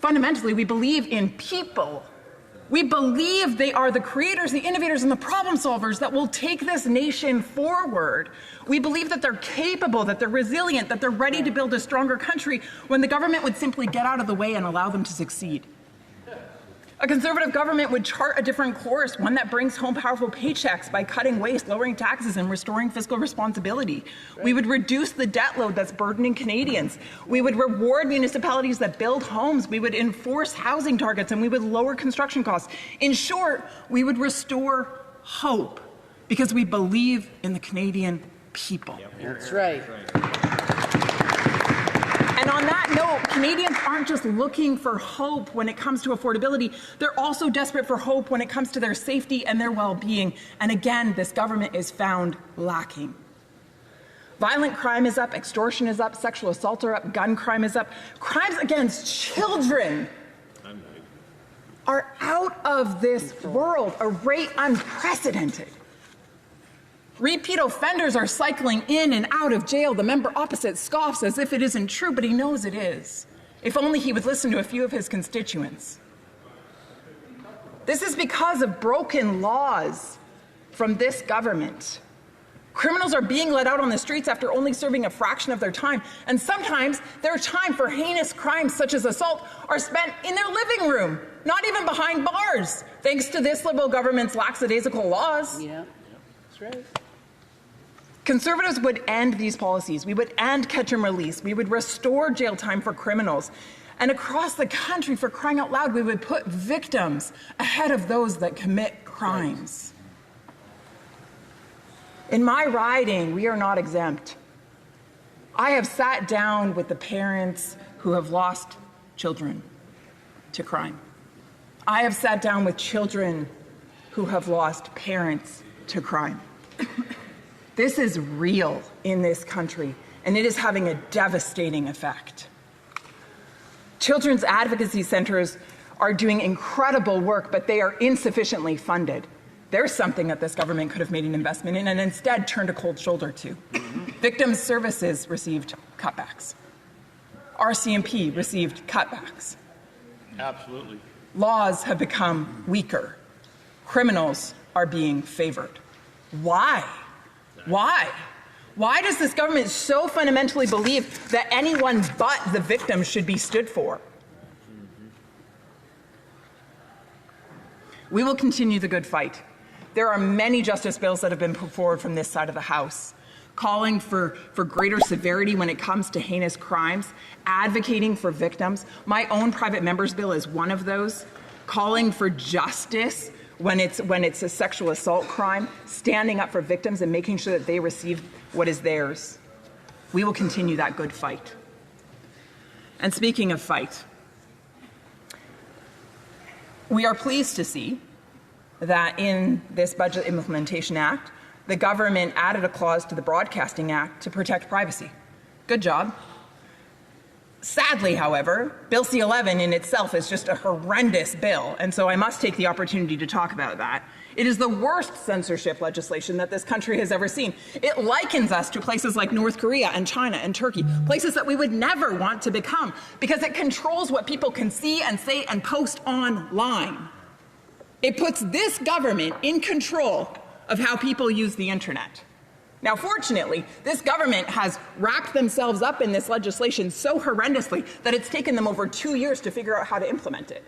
Fundamentally, we believe in people. We believe they are the creators, the innovators, and the problem solvers that will take this nation forward. We believe that they're capable, that they're resilient, that they're ready to build a stronger country when the government would simply get out of the way and allow them to succeed. A Conservative government would chart a different course, one that brings home powerful paychecks by cutting waste, lowering taxes, and restoring fiscal responsibility. We would reduce the debt load that's burdening Canadians. We would reward municipalities that build homes. We would enforce housing targets, and we would lower construction costs. In short, we would restore hope because we believe in the Canadian people. That's right. And on that note, Canadians aren't just looking for hope when it comes to affordability, they're also desperate for hope when it comes to their safety and their well-being. And again, this government is found lacking. Violent crime is up, extortion is up, sexual assault are up, gun crime is up. Crimes against children are out of this world, a rate unprecedented. Repeat offenders are cycling in and out of jail. The member opposite scoffs as if it isn't true, but he knows it is. If only he would listen to a few of his constituents. This is because of broken laws from this government. Criminals are being let out on the streets after only serving a fraction of their time, and sometimes their time for heinous crimes such as assault are spent in their living room, not even behind bars, thanks to this Liberal government's lackadaisical laws. Yeah, that's right. Conservatives would end these policies. We would end catch and release. We would restore jail time for criminals. And across the country, for crying out loud, we would put victims ahead of those that commit crimes. In my riding, we are not exempt. I have sat down with the parents who have lost children to crime. I have sat down with children who have lost parents to crime. This is real in this country, and it is having a devastating effect. Children's advocacy centers are doing incredible work, but they are insufficiently funded. There's something that this government could have made an investment in and instead turned a cold shoulder to. Victim services received cutbacks. RCMP received cutbacks. Absolutely. Laws have become weaker. Criminals are being favored. Why? Why? Why does this government so fundamentally believe that anyone but the victim should be stood for? We will continue the good fight. There are many justice bills that have been put forward from this side of the House, calling for greater severity when it comes to heinous crimes, advocating for victims. My own private member's bill is one of those, calling for justice when it's a sexual assault crime, standing up for victims and making sure that they receive what is theirs. We will continue that good fight. And speaking of fight, we are pleased to see that in this Budget Implementation Act, the government added a clause to the Broadcasting Act to protect privacy. Good job. Sadly, however, Bill C-11 in itself is just a horrendous bill, and so I must take the opportunity to talk about that. It is the worst censorship legislation that this country has ever seen. It likens us to places like North Korea and China and Turkey, places that we would never want to become, because it controls what people can see and say and post online. It puts this government in control of how people use the internet. Now, fortunately, this government has wrapped themselves up in this legislation so horrendously that it's taken them over 2 years to figure out how to implement it.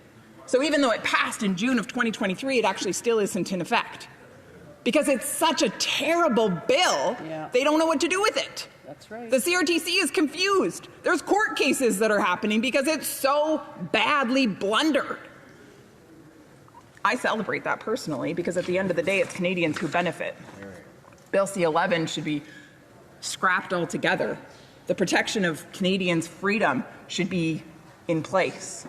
So even though it passed in June of 2023, it actually still isn't in effect. Because it's such a terrible bill, they don't know what to do with it. That's right. The CRTC is confused. There's court cases that are happening because it's so badly blundered. I celebrate that personally because at the end of the day, it's Canadians who benefit. Bill C-11 should be scrapped altogether. The protection of Canadians' freedom should be in place.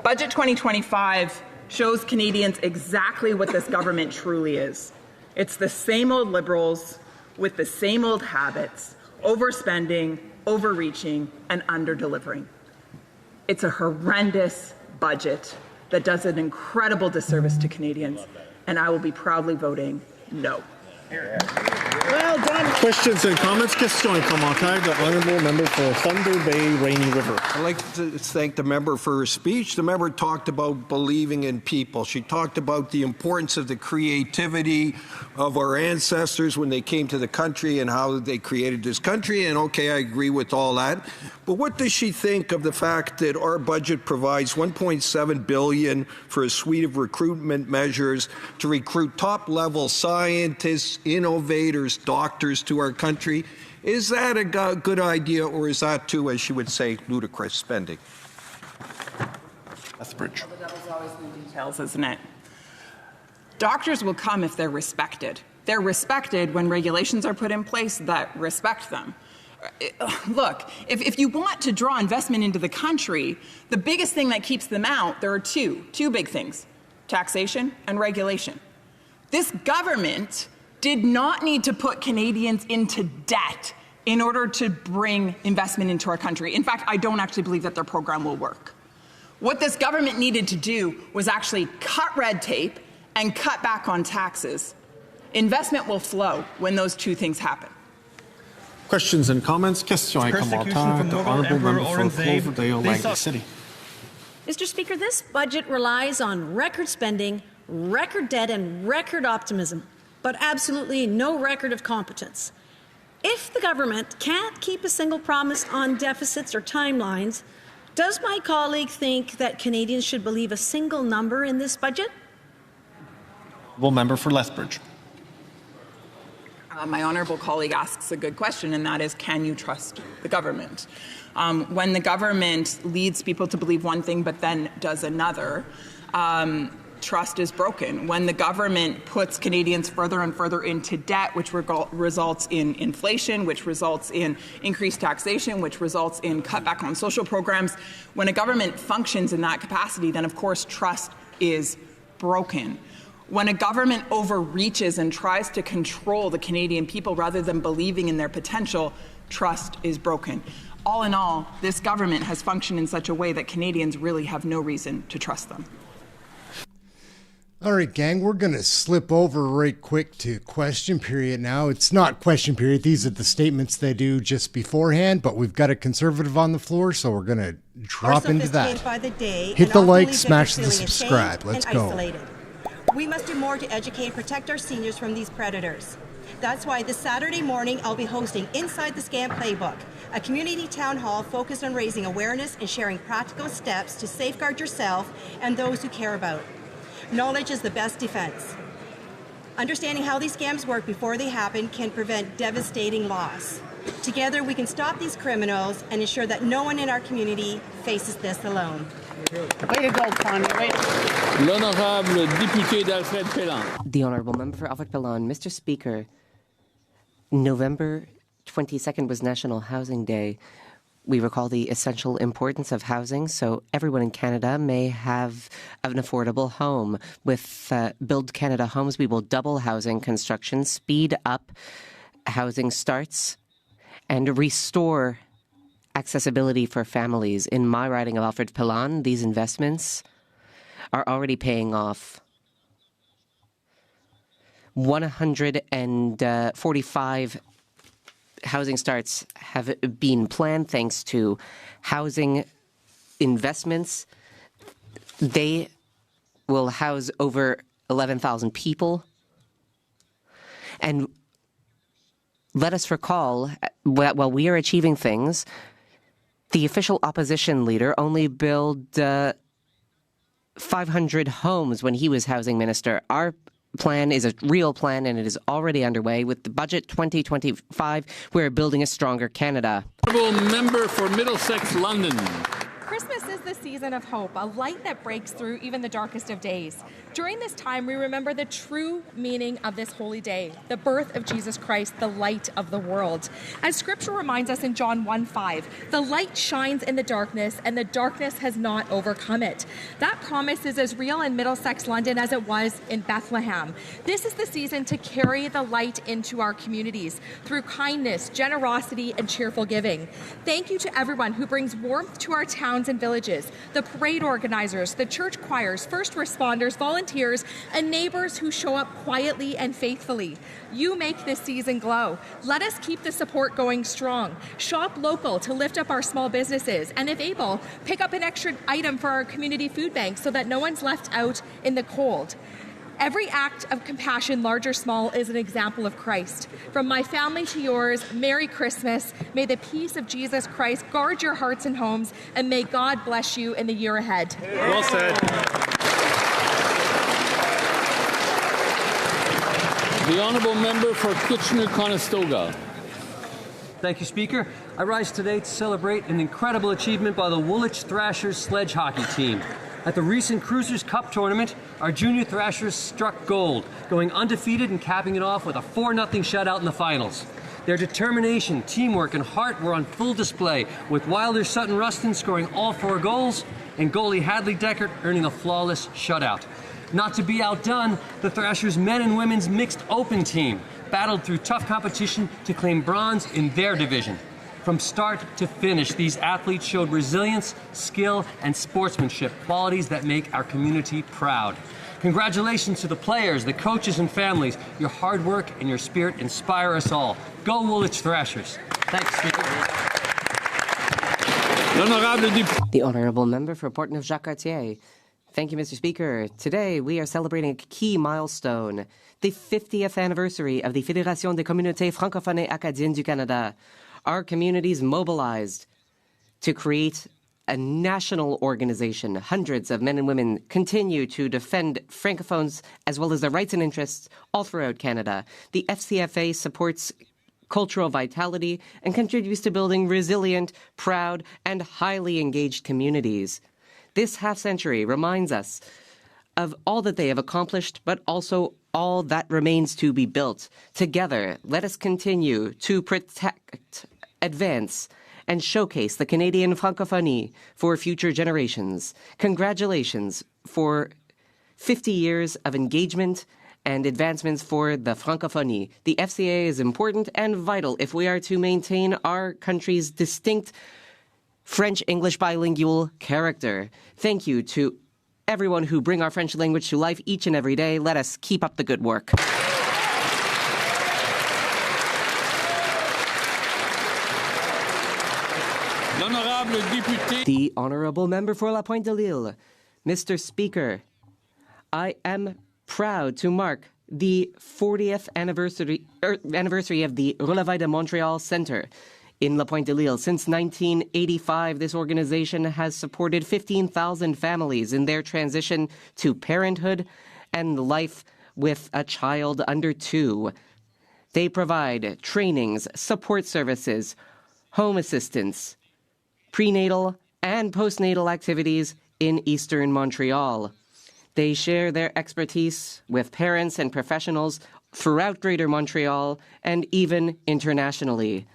Budget 2025 shows Canadians exactly what this government truly is. It's the same old Liberals with the same old habits, overspending, overreaching, and under-delivering. It's a horrendous budget that does an incredible disservice to Canadians, and I will be proudly voting no. Well done. Questions and comments? Questions et commentaires. The honourable member for Thunder Bay, Rainy River. I'd like to thank the member for her speech. The member talked about believing in people. She talked about the importance of the creativity of our ancestors when they came to the country and how they created this country. And okay, I agree with all that. But what does she think of the fact that our budget provides $1.7 billion for a suite of recruitment measures to recruit top-level scientists, innovators, doctors to our country? Is that a good idea, or is that too, as she would say, ludicrous spending? Lethbridge. The devil's always in the details, isn't it? Doctors will come if they're respected. They're respected when regulations are put in place that respect them. Look, if you want to draw investment into the country, the biggest thing that keeps them out, there are two big things: taxation and regulation. This government did not need to put Canadians into debt in order to bring investment into our country. In fact, I don't actually believe that their program will work. What this government needed to do was actually cut red tape and cut back on taxes. Investment will flow when those two things happen. Questions and comments? Questions et commentaires. The honourable member for Cloverdale, Langley City. Mr. Speaker, this budget relies on record spending, record debt, and record optimism, but absolutely no record of competence. If the government can't keep a single promise on deficits or timelines, does my colleague think that Canadians should believe a single number in this budget? Member for Lethbridge. My honourable colleague asks a good question, and that is, can you trust the government? When the government leads people to believe one thing but then does another, trust is broken. When the government puts Canadians further and further into debt, which results in inflation, which results in increased taxation, which results in cutback on social programs, when a government functions in that capacity, then of course trust is broken. When a government overreaches and tries to control the Canadian people rather than believing in their potential, trust is broken. All in all, this government has functioned in such a way that Canadians really have no reason to trust them. All right, gang, we're going to slip over right quick to question period now. It's not question period. These are the statements they do just beforehand, but we've got a conservative on the floor, so we're going to drop into that. By the day, hit the like, smash the subscribe. Let's go. We must do more to educate and protect our seniors from these predators. That's why this Saturday morning I'll be hosting Inside the Scam Playbook, a community town hall focused on raising awareness and sharing practical steps to safeguard yourself and those who care about. Knowledge is the best defense. Understanding how these scams work before they happen can prevent devastating loss. Together we can stop these criminals and ensure that no one in our community faces this alone. Way to go, Carney. L'honorable député d'Alfred Pellan. The Honourable Member for Alfred Pellan. Mr. Speaker, November 22nd was National Housing Day. We recall the essential importance of housing, so everyone in Canada may have an affordable home. With Build Canada Homes, we will double housing construction, speed up housing starts, and restore accessibility for families. In my riding of Alfred Pellan, these investments are already paying off. 145 housing starts have been planned thanks to housing investments. They will house over 11,000 people. And let us recall, while we are achieving things, the official opposition leader only built 500 homes when he was housing minister. Our plan is a real plan, and it is already underway. With the budget 2025, we're building a stronger Canada. Honourable Member for Middlesex, London. Christmas is the season of hope, a light that breaks through even the darkest of days. During this time, we remember the true meaning of this holy day, the birth of Jesus Christ, the light of the world. As Scripture reminds us in John 1:5, the light shines in the darkness, and the darkness has not overcome it. That promise is as real in Middlesex, London, as it was in Bethlehem. This is the season to carry the light into our communities through kindness, generosity, and cheerful giving. Thank you to everyone who brings warmth to our towns and villages, the parade organizers, the church choirs, first responders, volunteers, and neighbors who show up quietly and faithfully. You make this season glow. Let us keep the support going strong. Shop local to lift up our small businesses, and if able, pick up an extra item for our community food bank so that no one's left out in the cold. Every act of compassion, large or small, is an example of Christ. From my family to yours, Merry Christmas. May the peace of Jesus Christ guard your hearts and homes, and may God bless you in the year ahead. Well said. The Honourable Member for Kitchener-Conestoga. Thank you, Speaker. I rise today to celebrate an incredible achievement by the Woolwich Thrashers sledge hockey team. At the recent Cruisers Cup tournament, our junior Thrashers struck gold, going undefeated and capping it off with a 4-0 shutout in the finals. Their determination, teamwork, and heart were on full display, with Wilder Sutton Rustin scoring all 4 goals and goalie Hadley Deckert earning a flawless shutout. Not to be outdone, the Thrashers men and women's mixed open team battled through tough competition to claim bronze in their division. From start to finish, these athletes showed resilience, skill, and sportsmanship, qualities that make our community proud. Congratulations to the players, the coaches, and families. Your hard work and your spirit inspire us all. Go Woolwich Thrashers. Thanks, Speaker. The Honourable Member for Portneuf-Jacques-Cartier. Thank you, Mr. Speaker. Today, we are celebrating a key milestone, the 50th anniversary of the Fédération des communautés francophones et acadiennes du Canada. Our communities mobilized to create a national organization. Hundreds of men and women continue to defend Francophones as well as their rights and interests all throughout Canada. The FCFA supports cultural vitality and contributes to building resilient, proud, and highly engaged communities. This half-century reminds us of all that they have accomplished, but also all that remains to be built. Together, let us continue to protect, advance, and showcase the Canadian francophonie for future generations. Congratulations for 50 years of engagement and advancements for the francophonie. The FCA is important and vital if we are to maintain our country's distinct French-English bilingual character. Thank you to everyone who bring our French language to life each and every day. Let us keep up the good work. The Honourable Member for La Pointe de l'Île. Mr. Speaker, I am proud to mark the 40th anniversary of the Relevé de Montréal Centre in La Pointe de l'Île. Since 1985, this organization has supported 15,000 families in their transition to parenthood and life with a child under 2. They provide trainings, support services, home assistance, prenatal and postnatal activities in Eastern Montreal. They share their expertise with parents and professionals throughout Greater Montreal and even internationally.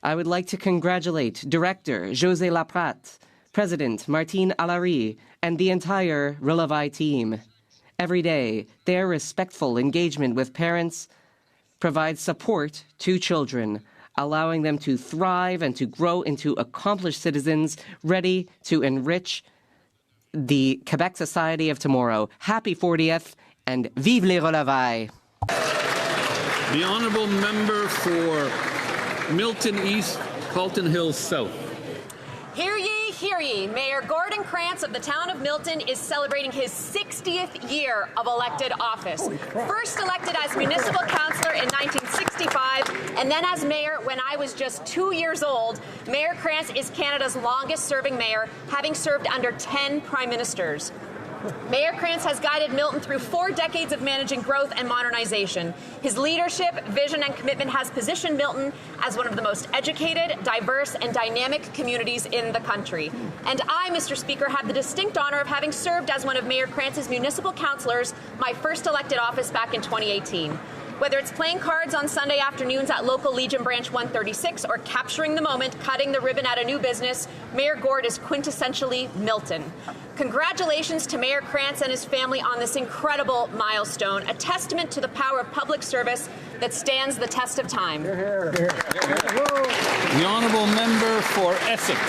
I would like to congratulate Director José Laprate, President Martine Allary, and the entire Relevé team. Every day, their respectful engagement with parents provides support to children. allowing them to thrive and to grow into accomplished citizens ready to enrich the Quebec society of tomorrow. Happy 40th, and vive les Relevés! The honourable member for Milton East, Carlton Hills South. Hear ye, hear ye. Mayor Gordon Krantz of the town of Milton is celebrating his 60th year of elected office. First elected as municipal councillor in 1965, and then as mayor when I was just 2 years old. Mayor Krantz is Canada's longest-serving mayor, having served under 10 prime ministers. Mayor Krantz has guided Milton through 4 decades of managing growth and modernization. His leadership, vision, and commitment has positioned Milton as one of the most educated, diverse, and dynamic communities in the country. And I, Mr. Speaker, have the distinct honor of having served as one of Mayor Krantz's municipal councillors, my first elected office back in 2018. Whether it's playing cards on Sunday afternoons at local Legion Branch 136 or capturing the moment, cutting the ribbon at a new business, Mayor Gord is quintessentially Milton. Congratulations to Mayor Krantz and his family on this incredible milestone, a testament to the power of public service that stands the test of time. The honourable member for Essex.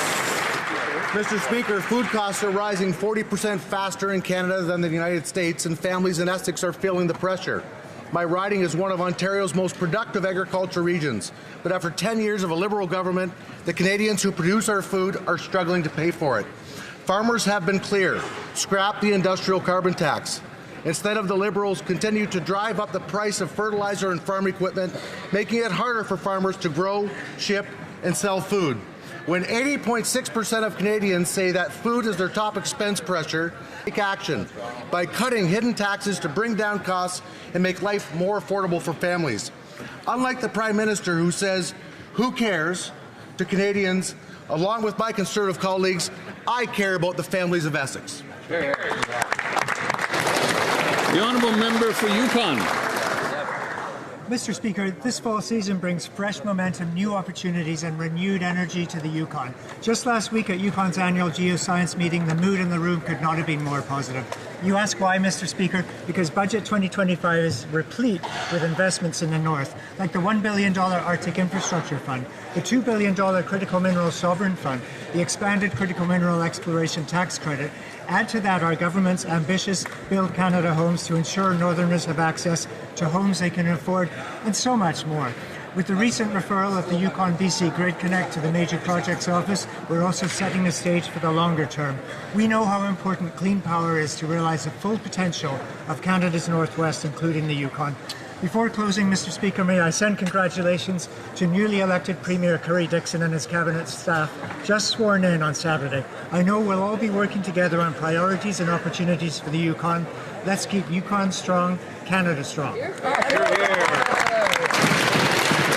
Mr. Speaker, food costs are rising 40% faster in Canada than the United States, and families in Essex are feeling the pressure. My riding is one of Ontario's most productive agriculture regions, but after 10 years of a Liberal government, the Canadians who produce our food are struggling to pay for it. Farmers have been clear. Scrap the industrial carbon tax. Instead of the Liberals continue to drive up the price of fertilizer and farm equipment, making it harder for farmers to grow, ship, and sell food. When 80.6% of Canadians say that food is their top expense pressure, take action by cutting hidden taxes to bring down costs and make life more affordable for families. Unlike the Prime Minister who says, "Who cares?" to Canadians, along with my Conservative colleagues, I care about the families of Essex. The honourable member for Yukon. Mr. Speaker, this fall season brings fresh momentum, new opportunities, and renewed energy to the Yukon. Just last week at Yukon's annual Geoscience meeting, the mood in the room could not have been more positive. You ask why, Mr. Speaker? Because Budget 2025 is replete with investments in the North, like the $1 billion Arctic Infrastructure Fund, the $2 billion Critical Mineral Sovereign Fund, the expanded Critical Mineral Exploration Tax Credit. Add to that our government's ambitious Build Canada homes to ensure Northerners have access to homes they can afford, and so much more. With the recent referral of the Yukon BC Grid Connect to the Major Projects Office, we're also setting the stage for the longer term. We know how important clean power is to realize the full potential of Canada's Northwest, including the Yukon. Before closing, Mr. Speaker, may I send congratulations to newly elected Premier Curry Dixon and his cabinet staff, just sworn in on Saturday. I know we'll all be working together on priorities and opportunities for the Yukon. Let's keep Yukon strong, Canada strong.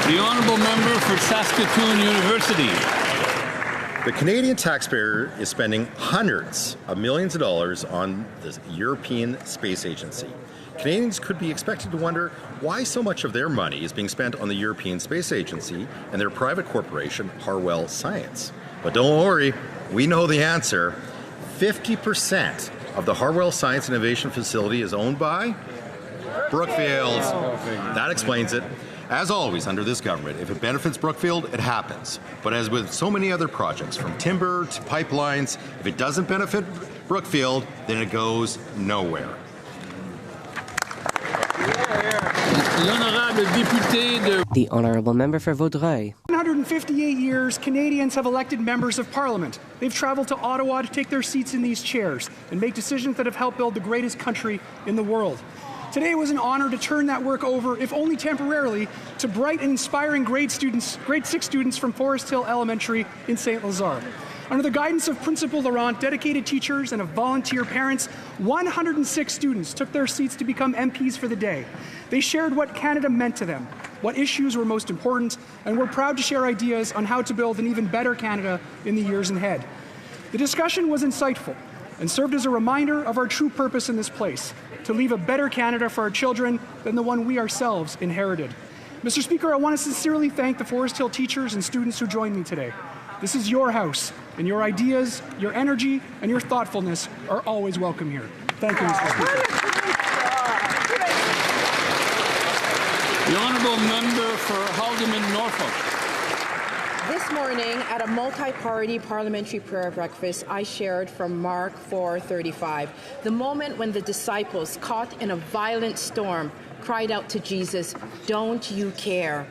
The honourable member for Saskatoon University. The Canadian taxpayer is spending hundreds of millions of dollars on the European Space Agency. Canadians could be expected to wonder why so much of their money is being spent on the European Space Agency and their private corporation, Harwell Science. But don't worry, we know the answer. 50% of the Harwell Science Innovation Facility is owned by Brookfield. That explains it. As always under this government, if it benefits Brookfield, it happens. But as with so many other projects, from timber to pipelines, if it doesn't benefit Brookfield, then it goes nowhere. The honourable member for Vaudreuil. 158 years, Canadians have elected members of Parliament. They've travelled to Ottawa to take their seats in these chairs and make decisions that have helped build the greatest country in the world. Today was an honor to turn that work over, if only temporarily, to bright and inspiring grade 6 students from Forest Hill Elementary in St. Lazare. Under the guidance of Principal Laurent, dedicated teachers, and of volunteer parents, 106 students took their seats to become MPs for the day. They shared what Canada meant to them, what issues were most important, and we're proud to share ideas on how to build an even better Canada in the years ahead. The discussion was insightful and served as a reminder of our true purpose in this place, to leave a better Canada for our children than the one we ourselves inherited. Mr. Speaker, I want to sincerely thank the Forest Hill teachers and students who joined me today. This is your house, and your ideas, your energy, and your thoughtfulness are always welcome here. Thank you, Mr. Speaker. The honourable member for Haldimand, Norfolk. This morning, at a multi-party parliamentary prayer breakfast, I shared from Mark 4:35, the moment when the disciples, caught in a violent storm, cried out to Jesus, "Don't you care?"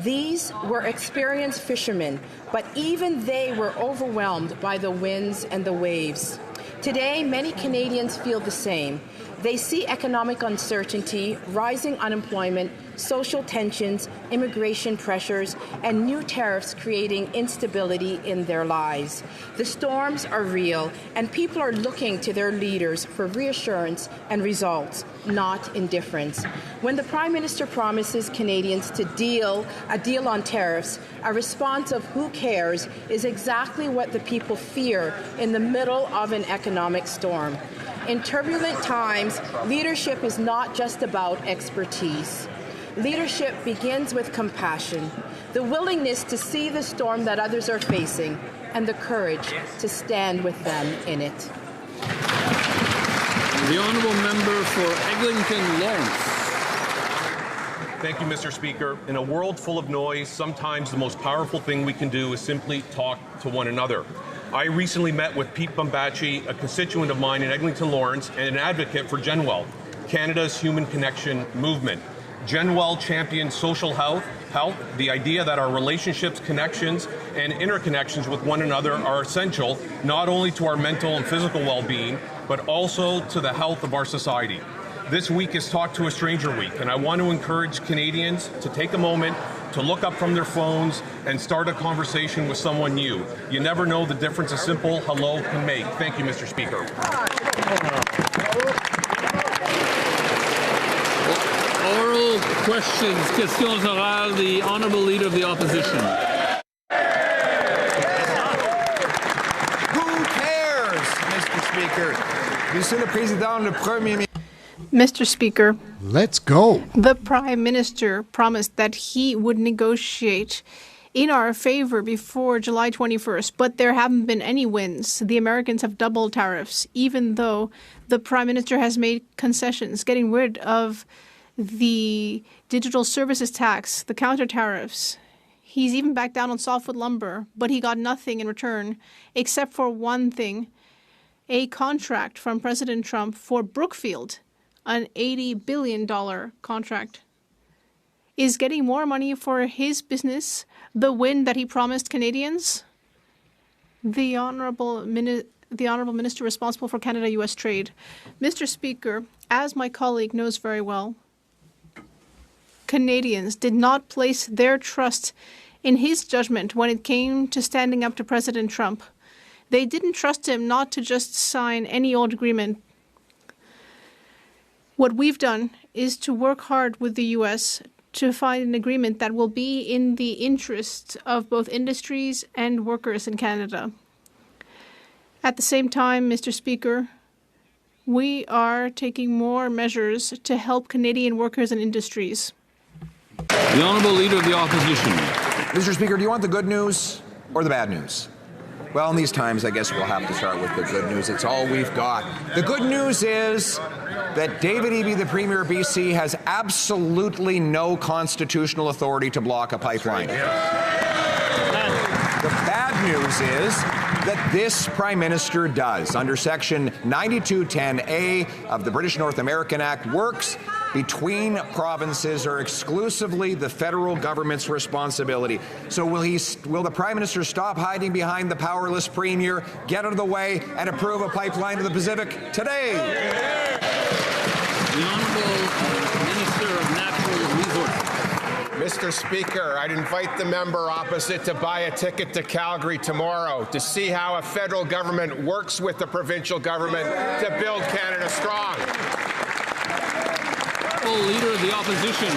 These were experienced fishermen, but even they were overwhelmed by the winds and the waves. Today, many Canadians feel the same. They see economic uncertainty, rising unemployment, social tensions, immigration pressures, and new tariffs creating instability in their lives. The storms are real, and people are looking to their leaders for reassurance and results, not indifference. When the Prime Minister promises Canadians a deal on tariffs, a response of "who cares" is exactly what the people fear in the middle of an economic storm. In turbulent times, leadership is not just about expertise. Leadership begins with compassion, the willingness to see the storm that others are facing, and the courage to stand with them in it. The honourable member for Eglinton Lawrence. Thank you, Mr. Speaker. In a world full of noise, sometimes the most powerful thing we can do is simply talk to one another. I recently met with Pete Bumbachi, a constituent of mine in Eglinton Lawrence and an advocate for GenWell, Canada's Human Connection movement. GenWell champions social health, the idea that our relationships, connections, and interconnections with one another are essential not only to our mental and physical well-being, but also to the health of our society. This week is Talk to a Stranger Week, and I want to encourage Canadians to take a moment to look up from their phones and start a conversation with someone new. You never know the difference a simple hello can make. Thank you, Mr. Speaker. Oral questions, questions orales, the Honourable Leader of the Opposition. Who cares, Mr. Speaker? Monsieur le Président, le Premier Ministre. Mr. Speaker, let's go. The Prime Minister promised that he would negotiate in our favor before July 21st, but there haven't been any wins. The Americans have doubled tariffs, even though the Prime Minister has made concessions, getting rid of the digital services tax, the counter tariffs. He's even backed down on softwood lumber, but he got nothing in return, except for one thing, a contract from President Trump for Brookfield, an $80 billion contract. Is getting more money for his business the win that he promised Canadians? The Honourable Minister responsible for Canada-US trade. Mr. Speaker, as my colleague knows very well, Canadians did not place their trust in his judgment when it came to standing up to President Trump. They didn't trust him not to just sign any old agreement. What we've done is to work hard with the U.S. to find an agreement that will be in the interest of both industries and workers in Canada. At the same time, Mr. Speaker, we are taking more measures to help Canadian workers and industries. The Honourable Leader of the Opposition. Mr. Speaker, do you want the good news or the bad news? Well, in these times, I guess we'll have to start with the good news. It's all we've got. The good news is that David Eby, the Premier of BC, has absolutely no constitutional authority to block a pipeline. The bad news is that this Prime Minister does. Under Section 9210A of the British North American Act, works between provinces are exclusively the federal government's responsibility. So will the Prime Minister stop hiding behind the powerless Premier, get out of the way, and approve a pipeline to the Pacific today? The Honourable Minister of Natural Resources. Mr. Speaker, I'd invite the member opposite to buy a ticket to Calgary tomorrow to see how a federal government works with the provincial government to build Canada strong. Leader of the Opposition.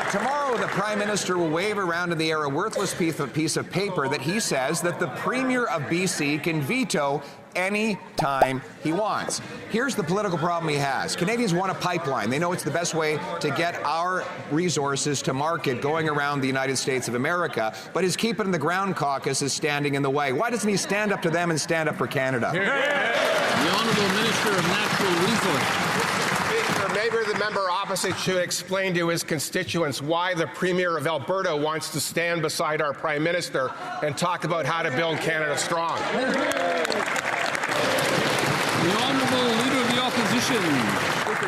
Tomorrow, the Prime Minister will wave around in the air a worthless piece of paper that he says that the Premier of BC can veto any time he wants. Here's the political problem he has. Canadians want a pipeline. They know it's the best way to get our resources to market going around the United States of America, but his Keep It in the Ground caucus is standing in the way. Why doesn't he stand up to them and stand up for Canada? The Honourable Minister of Natural Resources. Speaker, maybe the member opposite should explain to his constituents why the Premier of Alberta wants to stand beside our Prime Minister and talk about how to build Canada strong. The Honourable Leader of the Opposition.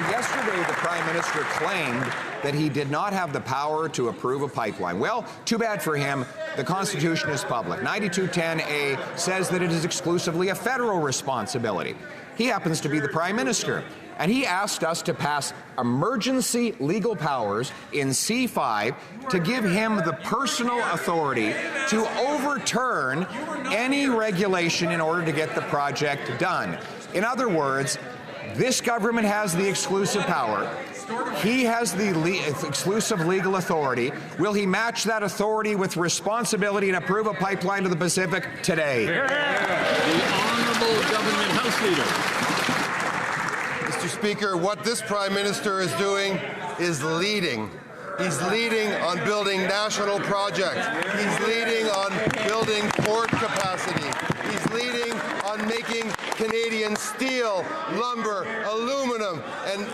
Yesterday, the Prime Minister claimed that he did not have the power to approve a pipeline. Well, too bad for him. The Constitution is public. 9210A says that it is exclusively a federal responsibility. He happens to be the Prime Minister, and he asked us to pass emergency legal powers in C5 to give him the personal authority to overturn any regulation in order to get the project done. In other words, this government has the exclusive power. He has the exclusive legal authority. Will he match that authority with responsibility and approve a pipeline to the Pacific today? The Honourable Government House Leader. Mr. Speaker, what this Prime Minister is doing is leading. He's leading on building national projects. He's leading on building port capacity. He's leading on making Canadian steel, lumber, aluminum, and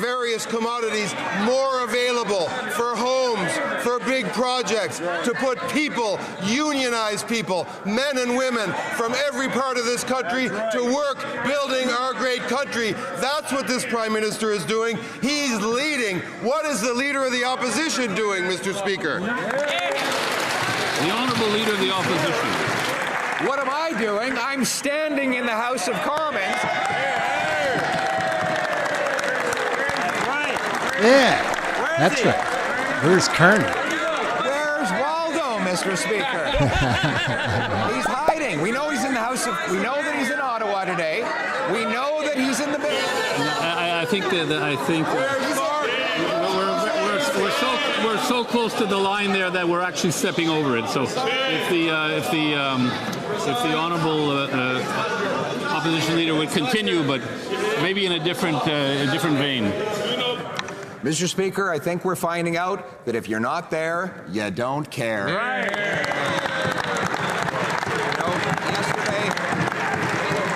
various commodities more available for homes, for big projects, to put people, unionized people, men and women from every part of this country to work building our great country. That's what this Prime Minister is doing. He's leading. What is the Leader of the Opposition doing, Mr. Speaker? The Honourable Leader of the Opposition. What am I doing? I'm standing in the House of Commons. Yeah, that's right. Where's Carney? Where's Waldo, Mr. Speaker? He's hiding. We know he's in the House of. We know that he's in Ottawa today. We know that he's in the. I think we're so close to the line there that we're actually stepping over it. So if the Honourable Opposition Leader would continue, but maybe in a different vein. Mr. Speaker, I think we're finding out that if you're not there, you don't care. Yesterday,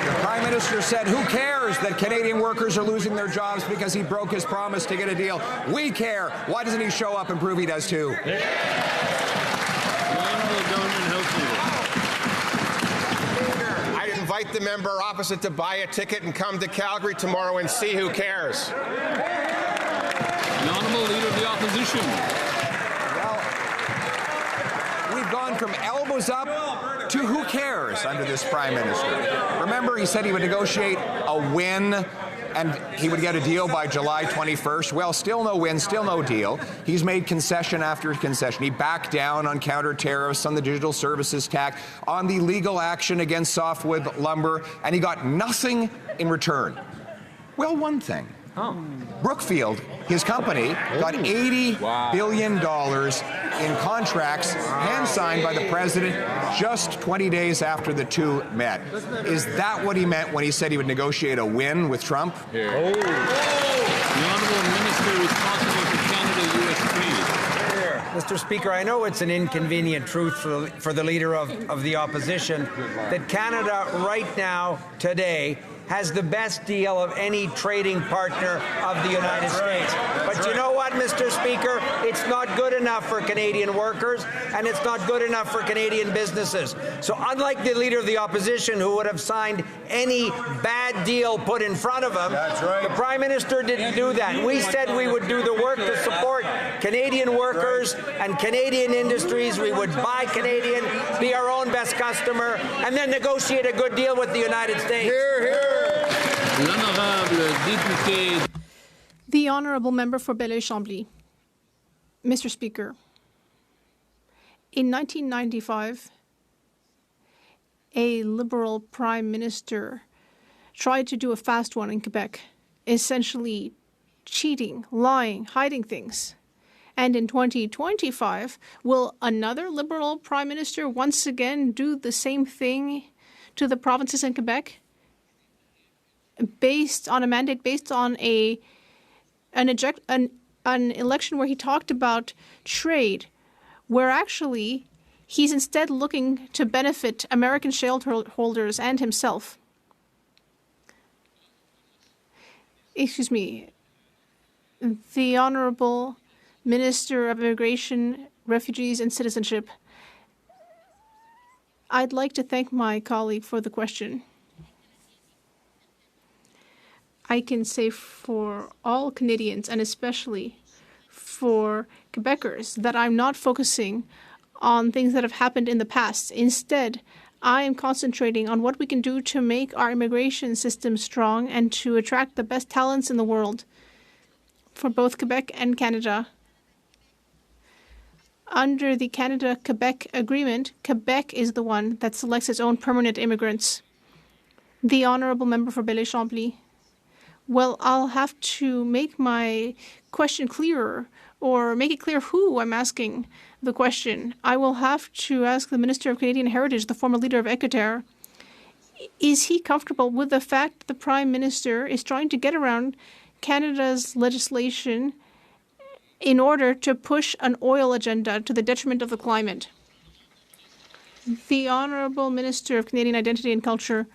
the Prime Minister said, who cares that Canadian workers are losing their jobs because he broke his promise to get a deal? We care. Why doesn't he show up and prove he does too? The Honourable Government House Leader. I invite the member opposite to buy a ticket and come to Calgary tomorrow and see who cares. The Honourable Leader of the Opposition. Well, we've gone from elbows up to who cares under this Prime Minister. Remember, he said he would negotiate a win and he would get a deal by July 21st. Well, still no win, still no deal. He's made concession after concession. He backed down on counter tariffs, on the digital services tax, on the legal action against softwood lumber, and he got nothing in return. Well, one thing. Brookfield, his company, got $80 billion in contracts hand-signed by the president just 20 days after the two met. Is that what he meant when he said he would negotiate a win with Trump? The Honourable Minister responsible for Canada-U.S. trade. Mr. Speaker, I know it's an inconvenient truth for the Leader of the Opposition that Canada right now, today, has the best deal of any trading partner of the United States. But you know what, Mr. Speaker? It's not good enough for Canadian workers, and it's not good enough for Canadian businesses. So unlike the Leader of the Opposition, who would have signed any bad deal put in front of him, the Prime Minister didn't do that. We said we would do the work to support Canadian workers and Canadian industries. We would buy Canadian, be our own best customer, and then negotiate a good deal with the United States. Hear, hear. The Honourable Member for Belleuil-Chambly. Mr. Speaker, in 1995, a Liberal Prime Minister tried to do a fast one in Quebec, essentially cheating, lying, hiding things. And in 2025, will another Liberal Prime Minister once again do the same thing to the provinces in Quebec? Based on a mandate, based on an election where he talked about trade, where actually he's instead looking to benefit American shareholders and himself. Excuse me. The Honourable Minister of Immigration, Refugees and Citizenship. I'd like to thank my colleague for the question. I can say for all Canadians, and especially for Quebecers, that I'm not focusing on things that have happened in the past. Instead, I am concentrating on what we can do to make our immigration system strong and to attract the best talents in the world for both Quebec and Canada. Under the Canada-Quebec agreement, Quebec is the one that selects its own permanent immigrants. The Honourable Member for Belleuil-Chambly. Well, I'll have to make my question clearer, or make it clear who I'm asking the question. I will have to ask the Minister of Canadian Heritage, the former leader of Équiterre. Is he comfortable with the fact that the Prime Minister is trying to get around Canada's legislation in order to push an oil agenda to the detriment of the climate? The Honourable Minister of Canadian Identity and Culture.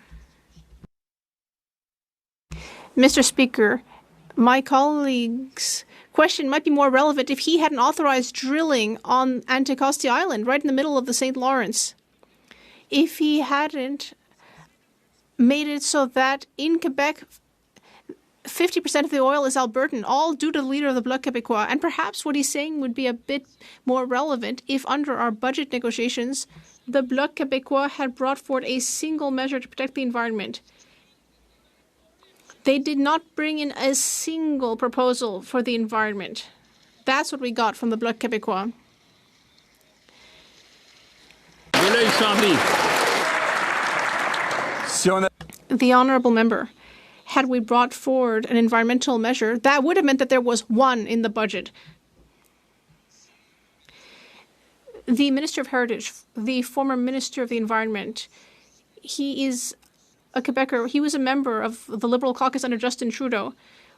Mr. Speaker, my colleague's question might be more relevant if he hadn't authorized drilling on Anticosti Island, right in the middle of the St. Lawrence. If he hadn't made it so that in Quebec, 50% of the oil is Albertan, all due to the leader of the Bloc Québécois. And perhaps what he's saying would be a bit more relevant if under our budget negotiations, the Bloc Québécois had brought forward a single measure to protect the environment. They did not bring in a single proposal for the environment. That's what we got from the Bloc Québécois. The Honourable Member, had we brought forward an environmental measure, that would have meant that there was one in the budget. The Minister of Heritage, the former Minister of the Environment, he is a Quebecer. He was a member of the Liberal caucus under Justin Trudeau.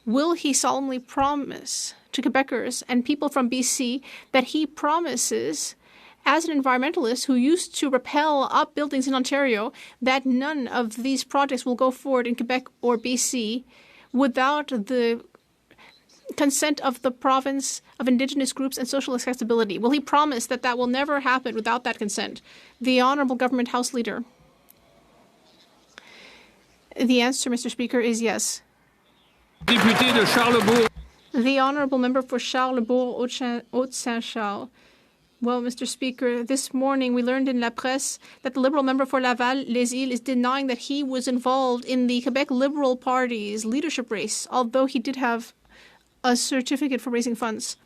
Will he solemnly promise to Quebecers and people from BC that he promises, as an environmentalist who used to rappel up buildings in Ontario, that none of these projects will go forward in Quebec or BC without the consent of the province of Indigenous groups and social accessibility? Will he promise that that will never happen without that consent? The Honourable Government House Leader. The answer, Mr. Speaker, is yes. Député de Charlebourg. The Honourable Member for Charlebourg, Haute-Saint-Charles. Well, Mr. Speaker, this morning we learned in La Presse that the Liberal member for Laval-Les-Îles is denying that he was involved in the Quebec Liberal Party's leadership race, although he did have a certificate for raising funds.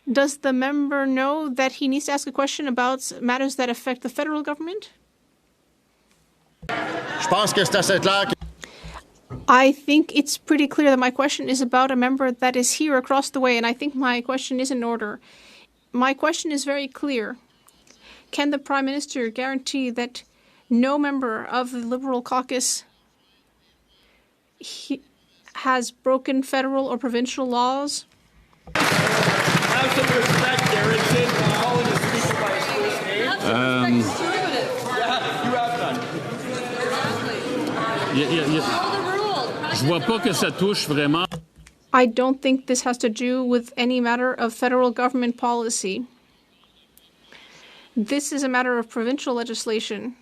Does the member know that he needs to ask a question about matters that affect the federal government? I think it's pretty clear that my question is about a member that is here across the way, and I think my question is in order. My question is very clear. Can the Prime Minister guarantee that no member of the Liberal caucus has broken federal or provincial laws? Have some respect, Darrington, calling the speaker by his first name. You have done. Je vois pas que ça touche vraiment. I don't think this has to do with any matter of federal government policy. This is a matter of provincial legislation.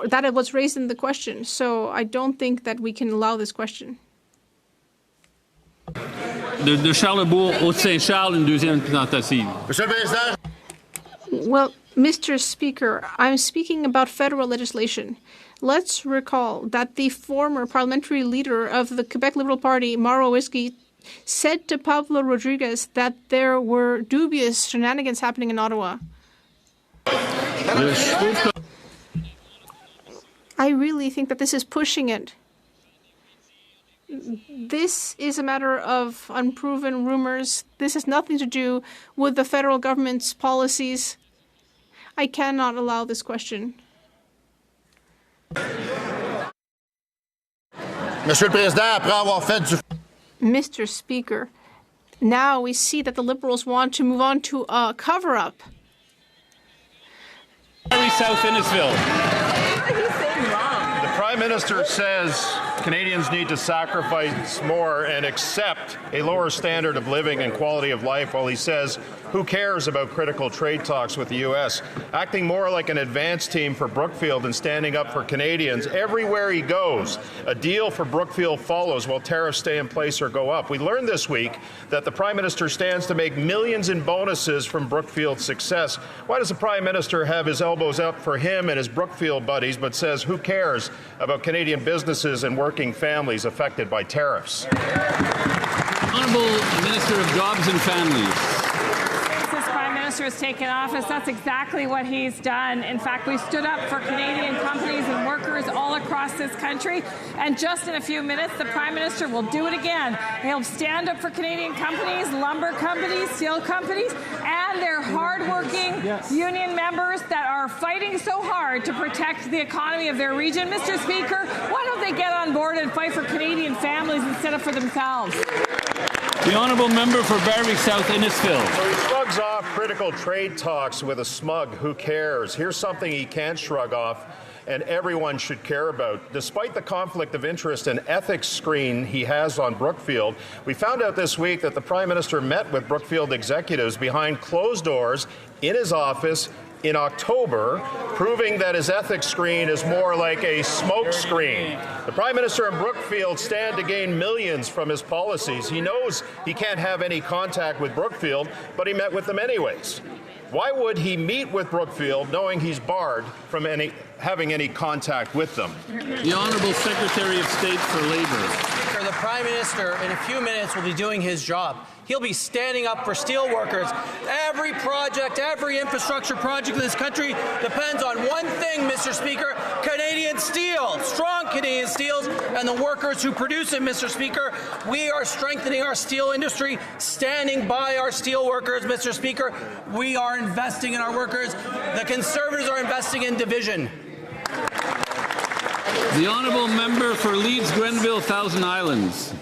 That was raised in the question, so I don't think that we can allow this question. De Charlebourg, Haute-Saint-Charles, une deuxième tentative. Well, Mr. Speaker, I'm speaking about federal legislation. Let's recall that the former parliamentary leader of the Quebec Liberal Party, Mauro Whiskey, said to Pablo Rodriguez that there were dubious shenanigans happening in Ottawa. I really think that this is pushing it. This is a matter of unproven rumors. This has nothing to do with the federal government's policies. I cannot allow this question. Mr. Speaker, now we see that the Liberals want to move on to a cover-up. South Innisfil. The Prime Prime Minister says Canadians need to sacrifice more and accept a lower standard of living and quality of life, while he says, who cares about critical trade talks with the U.S., acting more like an advance team for Brookfield and standing up for Canadians. Everywhere he goes, a deal for Brookfield follows while tariffs stay in place or go up. We learned this week that the Prime Minister stands to make millions in bonuses from Brookfield's success. Why does the Prime Minister have his elbows up for him and his Brookfield buddies, but says who cares about Canadian businesses and working families affected by tariffs? Honourable Minister of Jobs and Families. Has taken office, that's exactly what he's done. In fact, we stood up for Canadian companies and workers all across this country, and just in a few minutes, the Prime Minister will do it again. He'll stand up for Canadian companies, lumber companies, steel companies, and their hardworking union members that are fighting so hard to protect the economy of their region. Mr. Speaker, why don't they get on board and fight for Canadian families instead of for themselves? The Honourable Member for Berwick South Innisfil. So he shrugs off critical trade talks with a smug who cares. Here's something he can't shrug off and everyone should care about. Despite the conflict of interest and ethics screen he has on Brookfield, we found out this week that the Prime Minister met with Brookfield executives behind closed doors in his office in October, proving that his ethics screen is more like a smoke screen. The Prime Minister and Brookfield stand to gain millions from his policies. He knows he can't have any contact with Brookfield, but he met with them anyways. Why would he meet with Brookfield knowing he's barred from having any contact with them? The Honourable Secretary of State for Labour. The Prime Minister in a few minutes will be doing his job. He'll be standing up for steel workers. Every project, every infrastructure project in this country depends on one thing, Mr. Speaker, Canadian steel, strong Canadian steels, and the workers who produce it, Mr. Speaker. We are strengthening our steel industry, standing by our steel workers, Mr. Speaker. We are investing in our workers. The Conservatives are investing in division. The Honourable Member for Leeds Grenville Thousand Islands.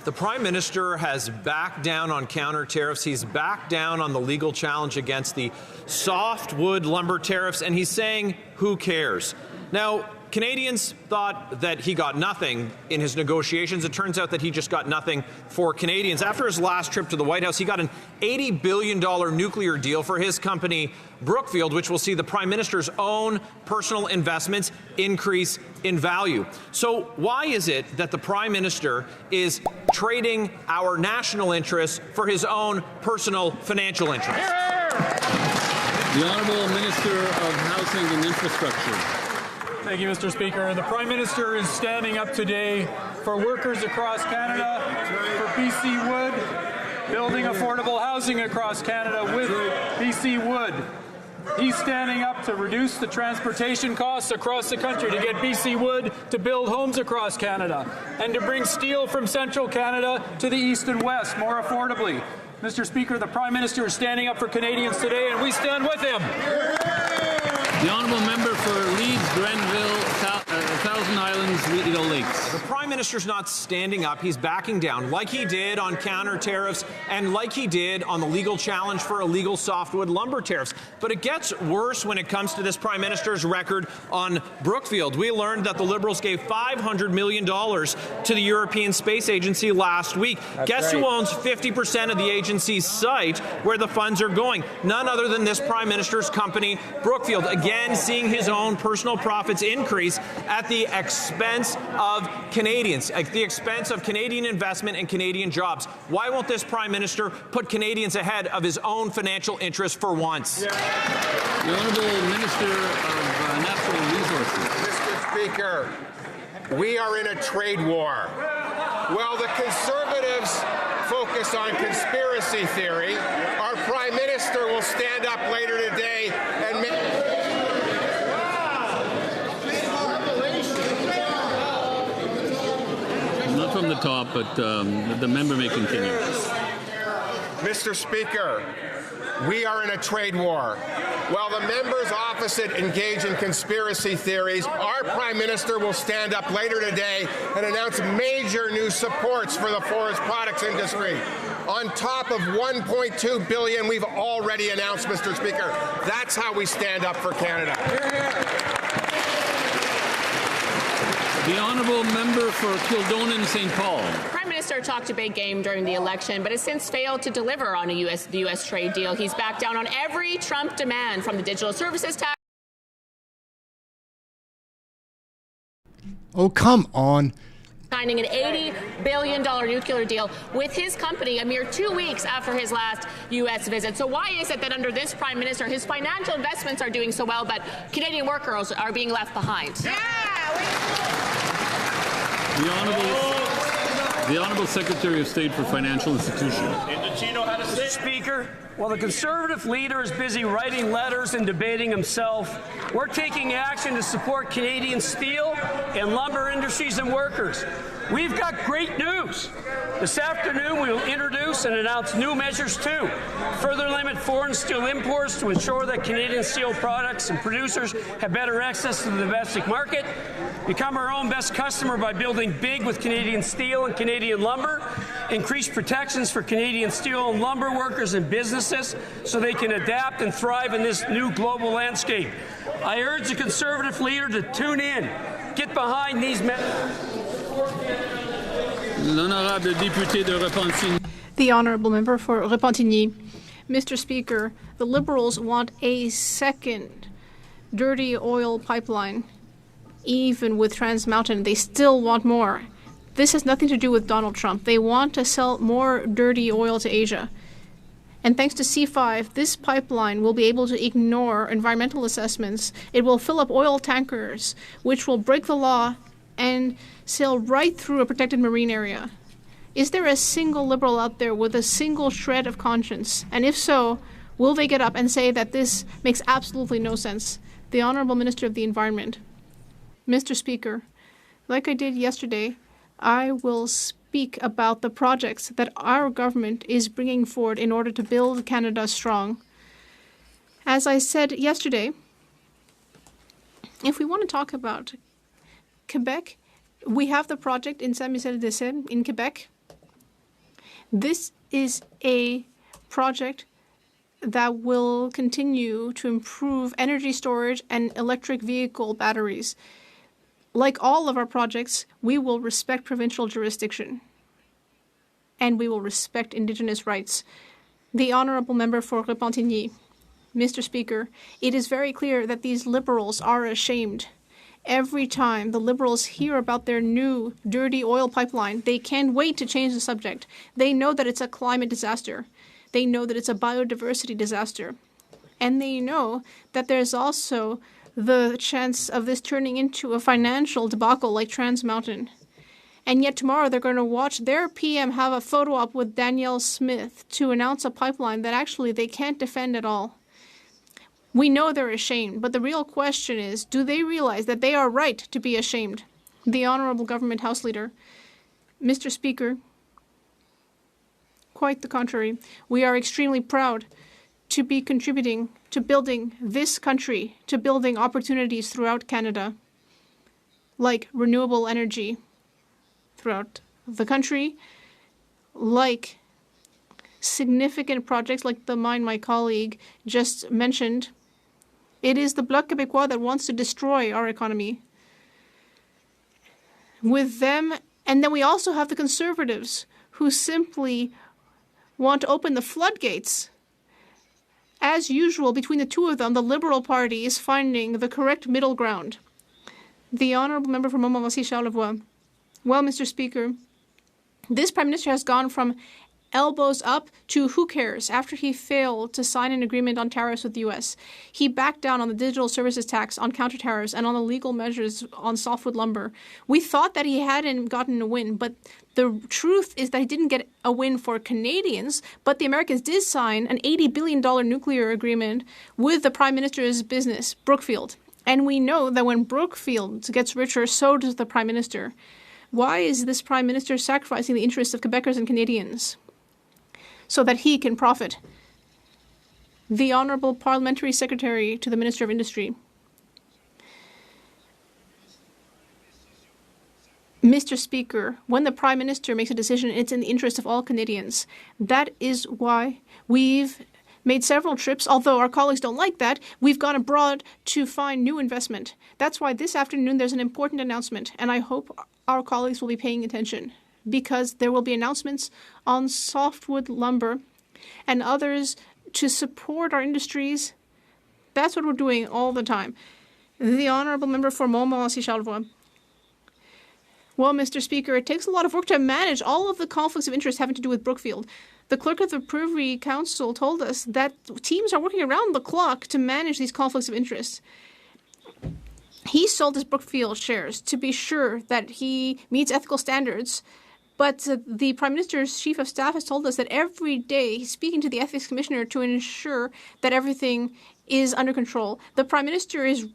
The Prime Minister has backed down on counter tariffs. He's backed down on the legal challenge against the softwood lumber tariffs, and he's saying, who cares? Now, Canadians thought that he got nothing in his negotiations. It turns out that he just got nothing for Canadians. After his last trip to the White House, he got an $80 billion nuclear deal for his company, Brookfield, which will see the Prime Minister's own personal investments increase in value. So why is it that the Prime Minister is trading our national interests for his own personal financial interests? The Honourable Minister of Housing and Infrastructure. Thank you, Mr. Speaker. The Prime Minister is standing up today for workers across Canada, for BC Wood, building affordable housing across Canada with BC Wood. He's standing up to reduce the transportation costs across the country, to get BC Wood to build homes across Canada, and to bring steel from central Canada to the east and west more affordably. Mr. Speaker, the Prime Minister is standing up for Canadians today, and we stand with him. The Honourable Member for Leeds Grenville Thousand Islands, Rideau Lakes. The Prime Minister's not standing up. He's backing down, like he did on counter tariffs and like he did on the legal challenge for illegal softwood lumber tariffs. But it gets worse when it comes to this Prime Minister's record on Brookfield. We learned that the Liberals gave $500 million to the European Space Agency last week. Guess who owns 50% of the agency's site where the funds are going? None other than this Prime Minister's company, Brookfield. Again, seeing his own personal profits increase at the expense of Canadians, at the expense of Canadian investment and Canadian jobs. Why won't this Prime Minister put Canadians ahead of his own financial interests for once? The Honourable Minister of Natural Resources. Mr. Speaker, we are in a trade war. While the Conservatives focus on conspiracy theory, our Prime Minister will stand up later today and make... Not from the top, but the member may continue. Mr. Speaker, we are in a trade war. While the members opposite engage in conspiracy theories, our Prime Minister will stand up later today and announce major new supports for the forest products industry. On top of $1.2 billion we've already announced, Mr. Speaker. That's how we stand up for Canada. The honourable member for Kildonan St. Paul. The Prime Minister talked a big game during the election, but has since failed to deliver on the U.S. trade deal. He's backed down on every Trump demand, from the digital services tax. Oh, come on. Signing an $80 billion nuclear deal with his company a mere 2 weeks after his last U.S. visit. So why is it that under this Prime Minister, his financial investments are doing so well, but Canadian workers are being left behind? The Honourable Secretary of State for Financial Institutions. Mr. Speaker, while the Conservative leader is busy writing letters and debating himself, we're taking action to support Canadian steel and lumber industries and workers. We've got great news. This afternoon, we will introduce and announce new measures to further limit foreign steel imports to ensure that Canadian steel products and producers have better access to the domestic market, become our own best customer by building big with Canadian steel and Canadian lumber, increase protections for Canadian steel and lumber workers and businesses so they can adapt and thrive in this new global landscape. I urge the Conservative leader to tune in, get behind these measures. The honourable member for Repentigny. Mr. Speaker, the Liberals want a second dirty oil pipeline. Even with Trans Mountain, they still want more. This has nothing to do with Donald Trump. They want to sell more dirty oil to Asia. And thanks to C5, this pipeline will be able to ignore environmental assessments. It will fill up oil tankers, which will break the law and sail right through a protected marine area. Is there a single Liberal out there with a single shred of conscience? And if so, will they get up and say that this makes absolutely no sense? The Honourable Minister of the Environment. Mr. Speaker, like I did yesterday, I will speak about the projects that our government is bringing forward in order to build Canada strong. As I said yesterday, if we want to talk about Quebec, we have the project in Saint-Michel-des-Seines in Quebec. This is a project that will continue to improve energy storage and electric vehicle batteries. Like all of our projects, we will respect provincial jurisdiction, and we will respect Indigenous rights. The Honourable Member for Repentigny. Mr. Speaker, it is very clear that these Liberals are ashamed. Every time the Liberals hear about their new dirty oil pipeline, they can't wait to change the subject. They know that it's a climate disaster. They know that it's a biodiversity disaster. And they know that there's also the chance of this turning into a financial debacle like Trans Mountain. And yet tomorrow they're going to watch their PM have a photo op with Danielle Smith to announce a pipeline that actually they can't defend at all. We know they're ashamed, but the real question is, do they realize that they are right to be ashamed? The Honourable Government House Leader. Mr. Speaker, quite the contrary. We are extremely proud to be contributing to building this country, to building opportunities throughout Canada, like renewable energy throughout the country, like significant projects like the mine my colleague just mentioned. It is the Bloc Québécois that wants to destroy our economy. With them, and then we also have the Conservatives who simply want to open the floodgates. As usual, between the two of them, the Liberal Party is finding the correct middle ground. The Honourable Member for Montmorency-Charlevoix. Well, Mr. Speaker, this Prime Minister has gone from elbows up to who cares after he failed to sign an agreement on tariffs with the U.S. He backed down on the digital services tax, on counter-tariffs, and on the legal measures on softwood lumber. We thought that he hadn't gotten a win, but the truth is that he didn't get a win for Canadians, but the Americans did sign an $80 billion nuclear agreement with the Prime Minister's business, Brookfield. And we know that when Brookfield gets richer, so does the Prime Minister. Why is this Prime Minister sacrificing the interests of Quebecers and Canadians so that he can profit? The Honourable Parliamentary Secretary to the Minister of Industry. Mr. Speaker, when the Prime Minister makes a decision, it's in the interest of all Canadians. That is why we've made several trips. Although our colleagues don't like that, we've gone abroad to find new investment. That's why this afternoon there's an important announcement, and I hope our colleagues will be paying attention, because there will be announcements on softwood lumber and others to support our industries. That's what we're doing all the time. The honourable member for Montmorency-Charlevoix. Well, Mr. Speaker, it takes a lot of work to manage all of the conflicts of interest having to do with Brookfield. The clerk of the Privy Council told us that teams are working around the clock to manage these conflicts of interest. He sold his Brookfield shares to be sure that he meets ethical standards. But the Prime Minister's Chief of Staff has told us that every day he's speaking to the Ethics Commissioner to ensure that everything is under control. The Prime Minister is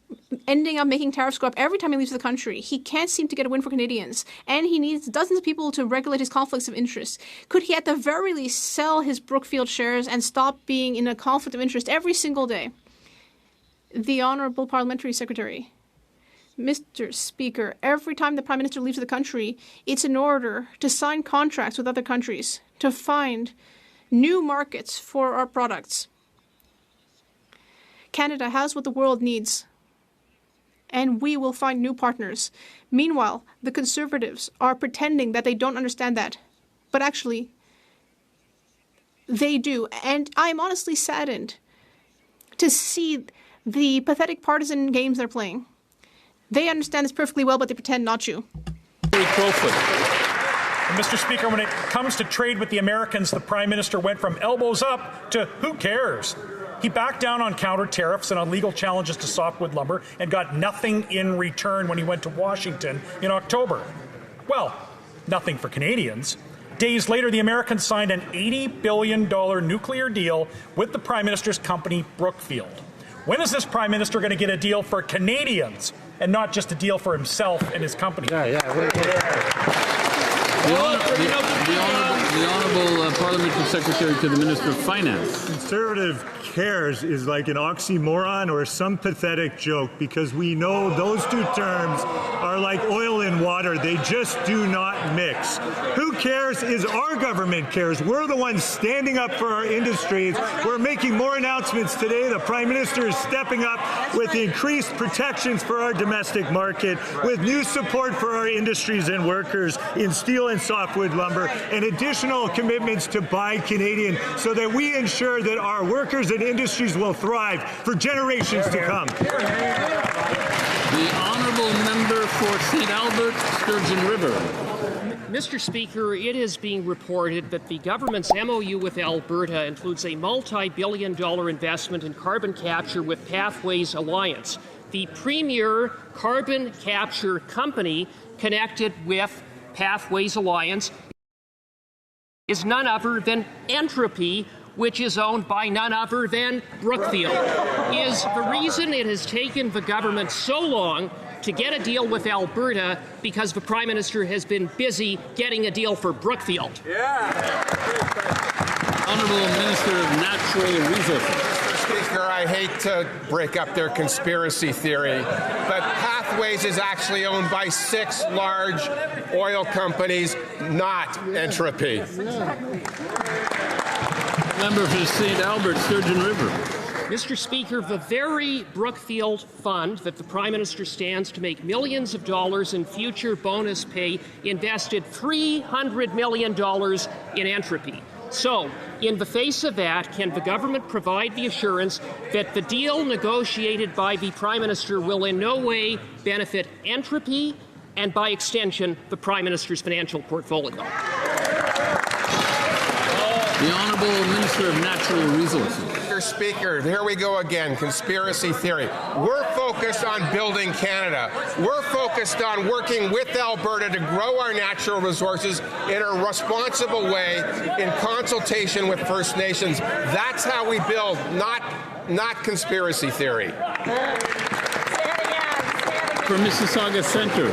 ending up making tariffs go up every time he leaves the country. He can't seem to get a win for Canadians, and he needs dozens of people to regulate his conflicts of interest. Could he at the very least sell his Brookfield shares and stop being in a conflict of interest every single day? The Honourable Parliamentary Secretary. Mr. Speaker, every time the Prime Minister leaves the country, it's in order to sign contracts with other countries to find new markets for our products. Canada has what the world needs, and we will find new partners. Meanwhile, the Conservatives are pretending that they don't understand that, but actually, they do. And I'm honestly saddened to see the pathetic partisan games they're playing. They understand this perfectly well, but they pretend not to. Mr. Speaker, when it comes to trade with the Americans, the Prime Minister went from elbows up to who cares? He backed down on counter tariffs and on legal challenges to softwood lumber and got nothing in return when he went to Washington in October. Well, nothing for Canadians. Days later, the Americans signed an $80 billion nuclear deal with the Prime Minister's company, Brookfield. When is this Prime Minister going to get a deal for Canadians and not just a deal for himself and his company? The Honourable Parliamentary Secretary to the Minister of Finance. Conservative cares is like an oxymoron or some pathetic joke, because we know those two terms are like oil and water. They just do not mix. Who cares is our government cares. We're the ones standing up for our industries. We're making more announcements today. The Prime Minister is stepping up with increased protections for our domestic market, with new support for our industries and workers in steel and softwood lumber, and additional commitments to buy Canadian so that we ensure that our workers and industries will thrive for generations to come. The honourable member for St. Albert, Sturgeon River. Mr. Speaker, it is being reported that the government's MOU with Alberta includes a multi-billion-dollar investment in carbon capture with Pathways Alliance, the premier carbon capture company connected with Pathways Alliance is none other than Entropy, which is owned by none other than Brookfield. Is the reason it has taken the government so long to get a deal with Alberta because the Prime Minister has been busy getting a deal for Brookfield? Honourable Minister of Natural Resources. Speaker, I hate to break up their conspiracy theory, but Pathways is actually owned by 6 large oil companies, not Entropy. Member for St. Albert, Sturgeon River. Mr. Speaker, the very Brookfield fund that the Prime Minister stands to make millions of dollars in future bonus pay invested $300 million in Entropy. So, in the face of that, can the government provide the assurance that the deal negotiated by the Prime Minister will in no way benefit Entropy and, by extension, the Prime Minister's financial portfolio? The Honourable Minister of Natural Resources. Mr. Speaker, here we go again, conspiracy theory. We're focused on building Canada. We're focused on working with Alberta to grow our natural resources in a responsible way in consultation with First Nations. That's how we build, not conspiracy theory. For Mississauga Centre.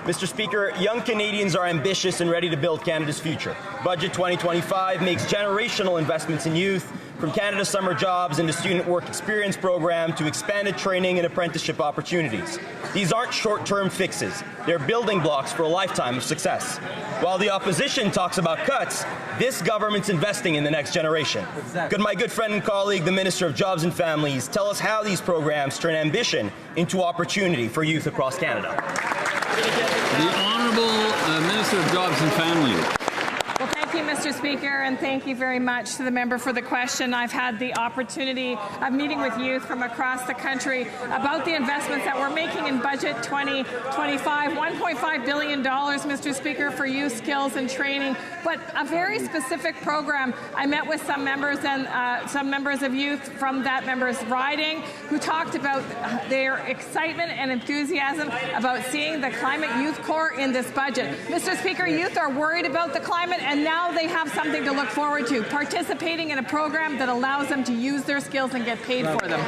Mr. Speaker, young Canadians are ambitious and ready to build Canada's future. Budget 2025 makes generational investments in youth, from Canada Summer Jobs and the Student Work Experience Program to expanded training and apprenticeship opportunities. These aren't short-term fixes. They're building blocks for a lifetime of success. While the opposition talks about cuts, this government's investing in the next generation. Could my good friend and colleague, the Minister of Jobs and Families, tell us how these programs turn ambition into opportunity for youth across Canada? The Honourable Minister of Jobs and Families. Well, thank you, Mr. Speaker, and thank you very much to the member for the question. I've had the opportunity of meeting with youth from across the country about the investments that we're making in Budget 2025. $1.5 billion, Mr. Speaker, for youth skills and training, but a very specific program. I met with some members and some members of youth from that member's riding who talked about their excitement and enthusiasm about seeing the Climate Youth Corps in this budget. Mr. Speaker, youth are worried about the climate, and now they have something to look forward to, participating in a program that allows them to use their skills and get paid for them.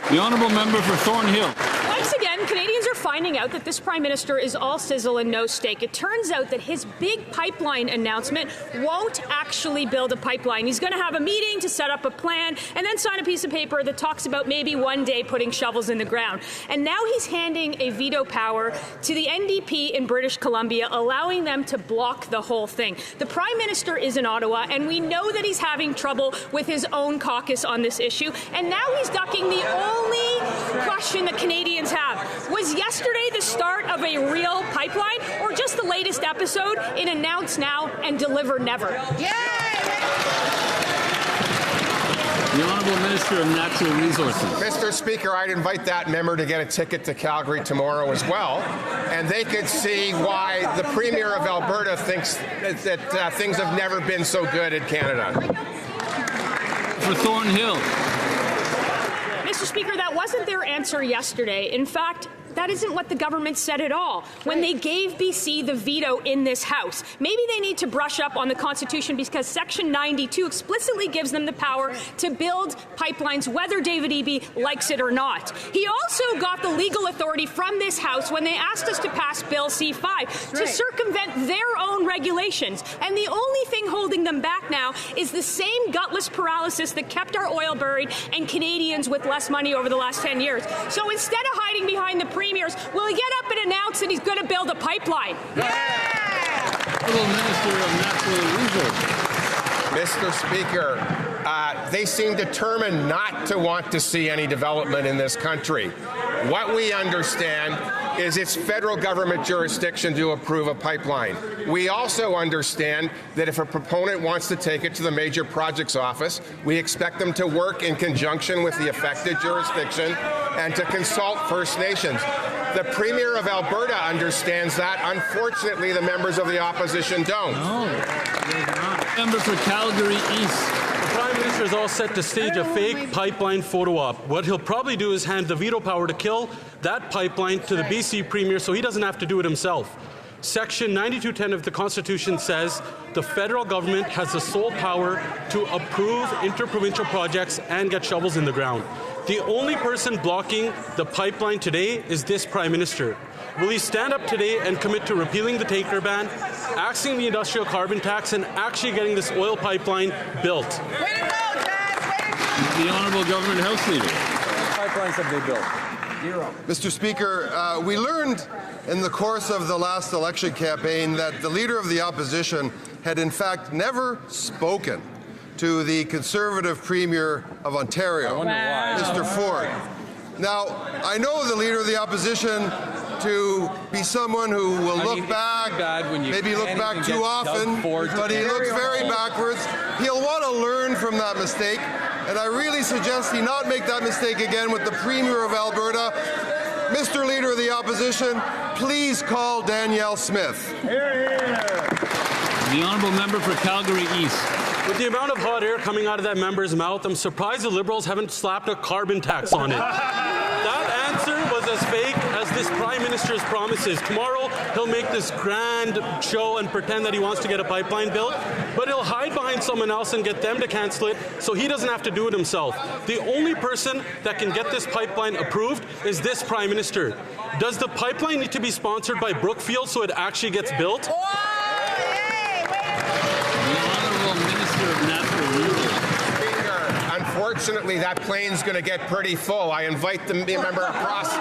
The Honourable Member for Thornhill. Once again, Canadians are finding out that this Prime Minister is all sizzle and no steak. It turns out that his big pipeline announcement won't actually build a pipeline. He's going to have a meeting to set up a plan and then sign a piece of paper that talks about maybe one day putting shovels in the ground. And now he's handing a veto power to the NDP in British Columbia, allowing them to block the whole thing. The Prime Minister is in Ottawa, and we know that he's having trouble with his own caucus on this issue. And now he's ducking the only question that Canadians have. Was yesterday the start of a real pipeline, or just the latest episode in Announce Now and Deliver Never? The Honourable Minister of Natural Resources. Mr. Speaker, I'd invite that member to get a ticket to Calgary tomorrow as well, and they could see why the Premier of Alberta thinks that things have never been so good in Canada. For Thornhill. Mr. Speaker, that wasn't their answer yesterday. In fact, that isn't what the government said at all when they gave BC the veto in this House. Maybe they need to brush up on the Constitution, because Section 92 explicitly gives them the power to build pipelines, whether David Eby likes it or not. He also got the legal authority from this House when they asked us to pass Bill C-5 to circumvent their own regulations. And the only thing holding them back now is the same gutless paralysis that kept our oil buried and Canadians with less money over the last 10 years. So instead of hiding behind the premiers, will he get up and announce that he's going to build a pipeline? Honourable Minister of Natural Resources. Mr. Speaker, they seem determined not to want to see any development in this country. What we understand is it's federal government jurisdiction to approve a pipeline. We also understand that if a proponent wants to take it to the Major Projects Office, we expect them to work in conjunction with the affected jurisdiction and to consult First Nations. The Premier of Alberta understands that. Unfortunately, the members of the opposition don't. Member for Calgary East. The Prime Minister is all set to stage a fake pipeline photo op. What he'll probably do is hand the veto power to kill that pipeline to the BC Premier so he doesn't have to do it himself. Section 9210 of the Constitution says the federal government has the sole power to approve interprovincial projects and get shovels in the ground. The only person blocking the pipeline today is this Prime Minister. Will he stand up today and commit to repealing the tanker ban, axing the industrial carbon tax, and actually getting this oil pipeline built? The Honourable Government House Leader. Pipelines have they built? Zero. Mr. Speaker, we learned in the course of the last election campaign that the Leader of the Opposition had in fact never spoken to the Conservative Premier of Ontario, Mr. Ford. Now, I know the Leader of the Opposition to be someone who will look back, maybe look back too often, but he looks very backwards. He'll want to learn from that mistake, and I really suggest he not make that mistake again with the Premier of Alberta. Mr. Leader of the Opposition, please call Danielle Smith. The Honourable Member for Calgary East. With the amount of hot air coming out of that member's mouth, I'm surprised the Liberals haven't slapped a carbon tax on it. That answer was as fake as this Prime Minister's promises. Tomorrow, he'll make this grand show and pretend that he wants to get a pipeline built, but he'll hide behind someone else and get them to cancel it so he doesn't have to do it himself. The only person that can get this pipeline approved is this Prime Minister. Does the pipeline need to be sponsored by Brookfield so it actually gets built? The Honourable Minister of Natural Resources. Unfortunately, that plane's going to get pretty full. I invite the member across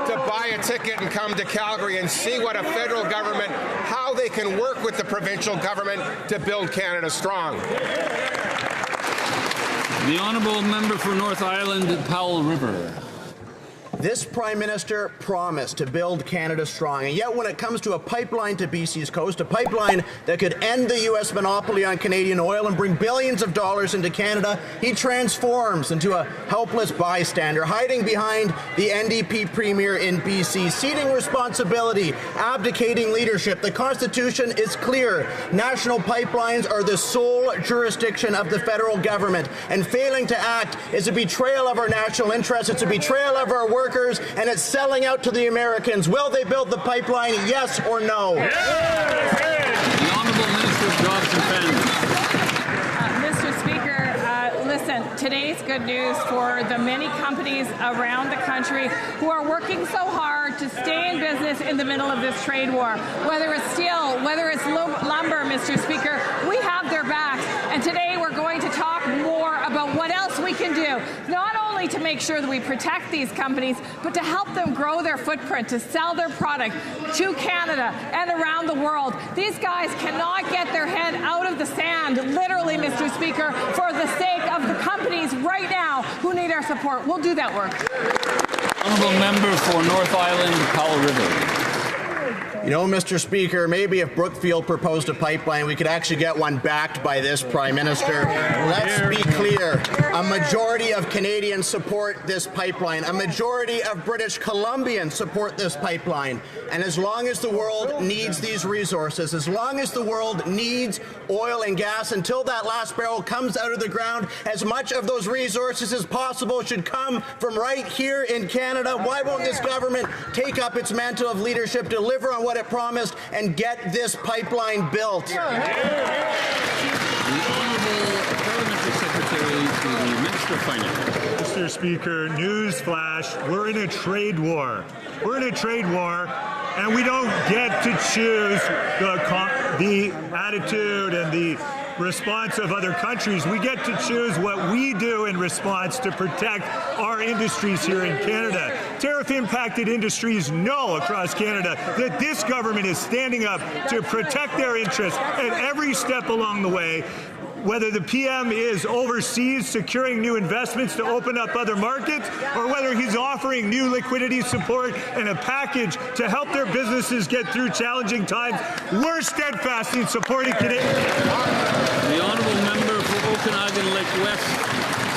to buy a ticket and come to Calgary and see what a federal government, how they can work with the provincial government to build Canada strong. The Honourable Member for North Island, Poilievre. This Prime Minister promised to build Canada strong, and yet when it comes to a pipeline to BC's coast, a pipeline that could end the U.S. monopoly on Canadian oil and bring billions of dollars into Canada, he transforms into a helpless bystander, hiding behind the NDP Premier in BC, ceding responsibility, abdicating leadership. The Constitution is clear. National pipelines are the sole jurisdiction of the federal government, and failing to act is a betrayal of our national interests. It's a betrayal of our workers, and it's selling out to the Americans. Will they build the pipeline, yes or no? The Honourable Minister of Jobs and Families. Mr. Speaker, listen, today's good news for the many companies around the country who are working so hard to stay in business in the middle of this trade war. Whether it's steel, whether it's lumber, Mr. Speaker, we have their backs. And today we're going to talk more about what else we can do, not only to make sure that we protect these companies, but to help them grow their footprint, to sell their product to Canada and around the world. These guys cannot get their head out of the sand, literally, Mr. Speaker, for the sake of the companies right now who need our support. We'll do that work. Honourable Member for North Island, Poilievre. You know, Mr. Speaker, maybe if Brookfield proposed a pipeline, we could actually get one backed by this Prime Minister. Let's be clear. A majority of Canadians support this pipeline. A majority of British Columbians support this pipeline. And as long as the world needs these resources, as long as the world needs oil and gas, until that last barrel comes out of the ground, as much of those resources as possible should come from right here in Canada. Why won't this government take up its mantle of leadership, deliver on what it promised, and get this pipeline built? The Honourable Parliamentary Secretary to the Minister of Finance. Mr. Speaker, news flash, we're in a trade war. We're in a trade war, and we don't get to choose the attitude and the response of other countries. We get to choose what we do in response to protect our industries here in Canada. Tariff-impacted industries know across Canada that this government is standing up to protect their interests at every step along the way. Whether the PM is overseas securing new investments to open up other markets, or whether he's offering new liquidity support and a package to help their businesses get through challenging times, we're steadfast in supporting Canadians. The Honourable Member for Okanagan Lake West,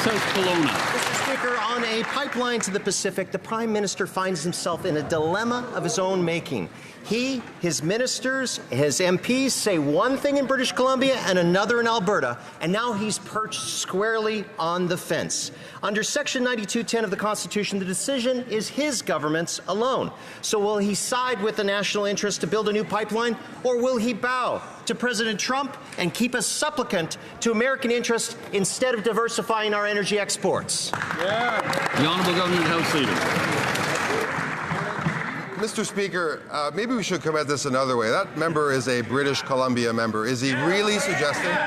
South Kelowna. Mr. Speaker, on a pipeline to the Pacific, the Prime Minister finds himself in a dilemma of his own making. He, his ministers, his MPs say one thing in British Columbia and another in Alberta, and now he's perched squarely on the fence. Under Section 9210 of the Constitution, the decision is his government's alone. So will he side with the national interest to build a new pipeline, or will he bow to President Trump and keep a supplicant to American interest instead of diversifying our energy exports? The Honourable Government House Leader. Mr. Speaker, maybe we should come at this another way. That member is a British Columbia member. Is he really suggesting,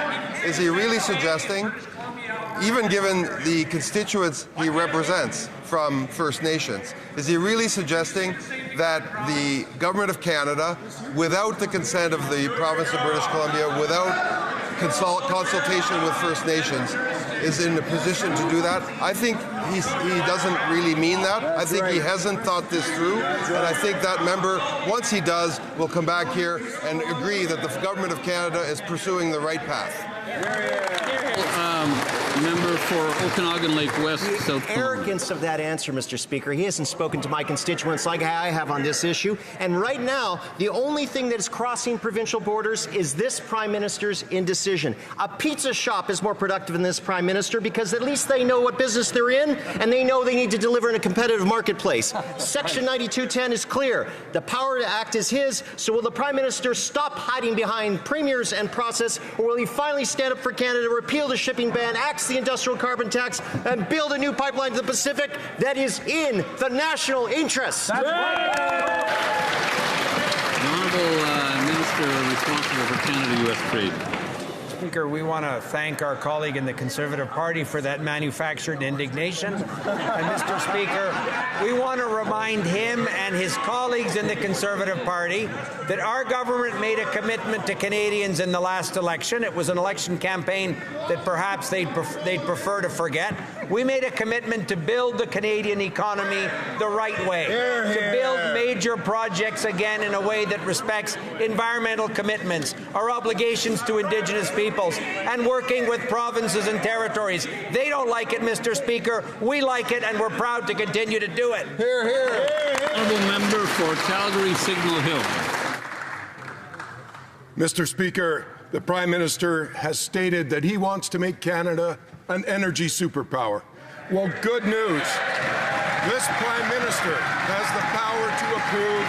even given the constituents he represents from First Nations, is he really suggesting that the Government of Canada, without the consent of the province of British Columbia, without consultation with First Nations, is in a position to do that? I think he doesn't really mean that. I think he hasn't thought this through, and I think that member, once he does, will come back here and agree that the Government of Canada is pursuing the right path. Member for Okanagan Lake West, South. The arrogance of that answer, Mr. Speaker. He hasn't spoken to my constituents like I have on this issue. And right now, the only thing that is crossing provincial borders is this Prime Minister's indecision. A pizza shop is more productive than this Prime Minister because at least they know what business they're in and they know they need to deliver in a competitive marketplace. Section 9210 is clear. The power to act is his. So will the Prime Minister stop hiding behind premiers and process, or will he finally stand up for Canada, repeal the shipping ban, axe the industrial carbon tax, and build a new pipeline to the Pacific that is in the national interest? The Honourable Minister responsible for Canada-U.S. trade. Speaker, we want to thank our colleague in the Conservative Party for that manufactured indignation. And Mr. Speaker, we want to remind him and his colleagues in the Conservative Party that our government made a commitment to Canadians in the last election. It was an election campaign that perhaps they'd prefer to forget. We made a commitment to build the Canadian economy the right way, to build major projects again in a way that respects environmental commitments, our obligations to Indigenous peoples, and working with provinces and territories. They don't like it, Mr. Speaker. We like it, and we're proud to continue to do it. Hear, hear. Honourable Member for Calgary Signal Hill. Mr. Speaker, the Prime Minister has stated that he wants to make Canada an energy superpower. Well, good news. This Prime Minister has the power to approve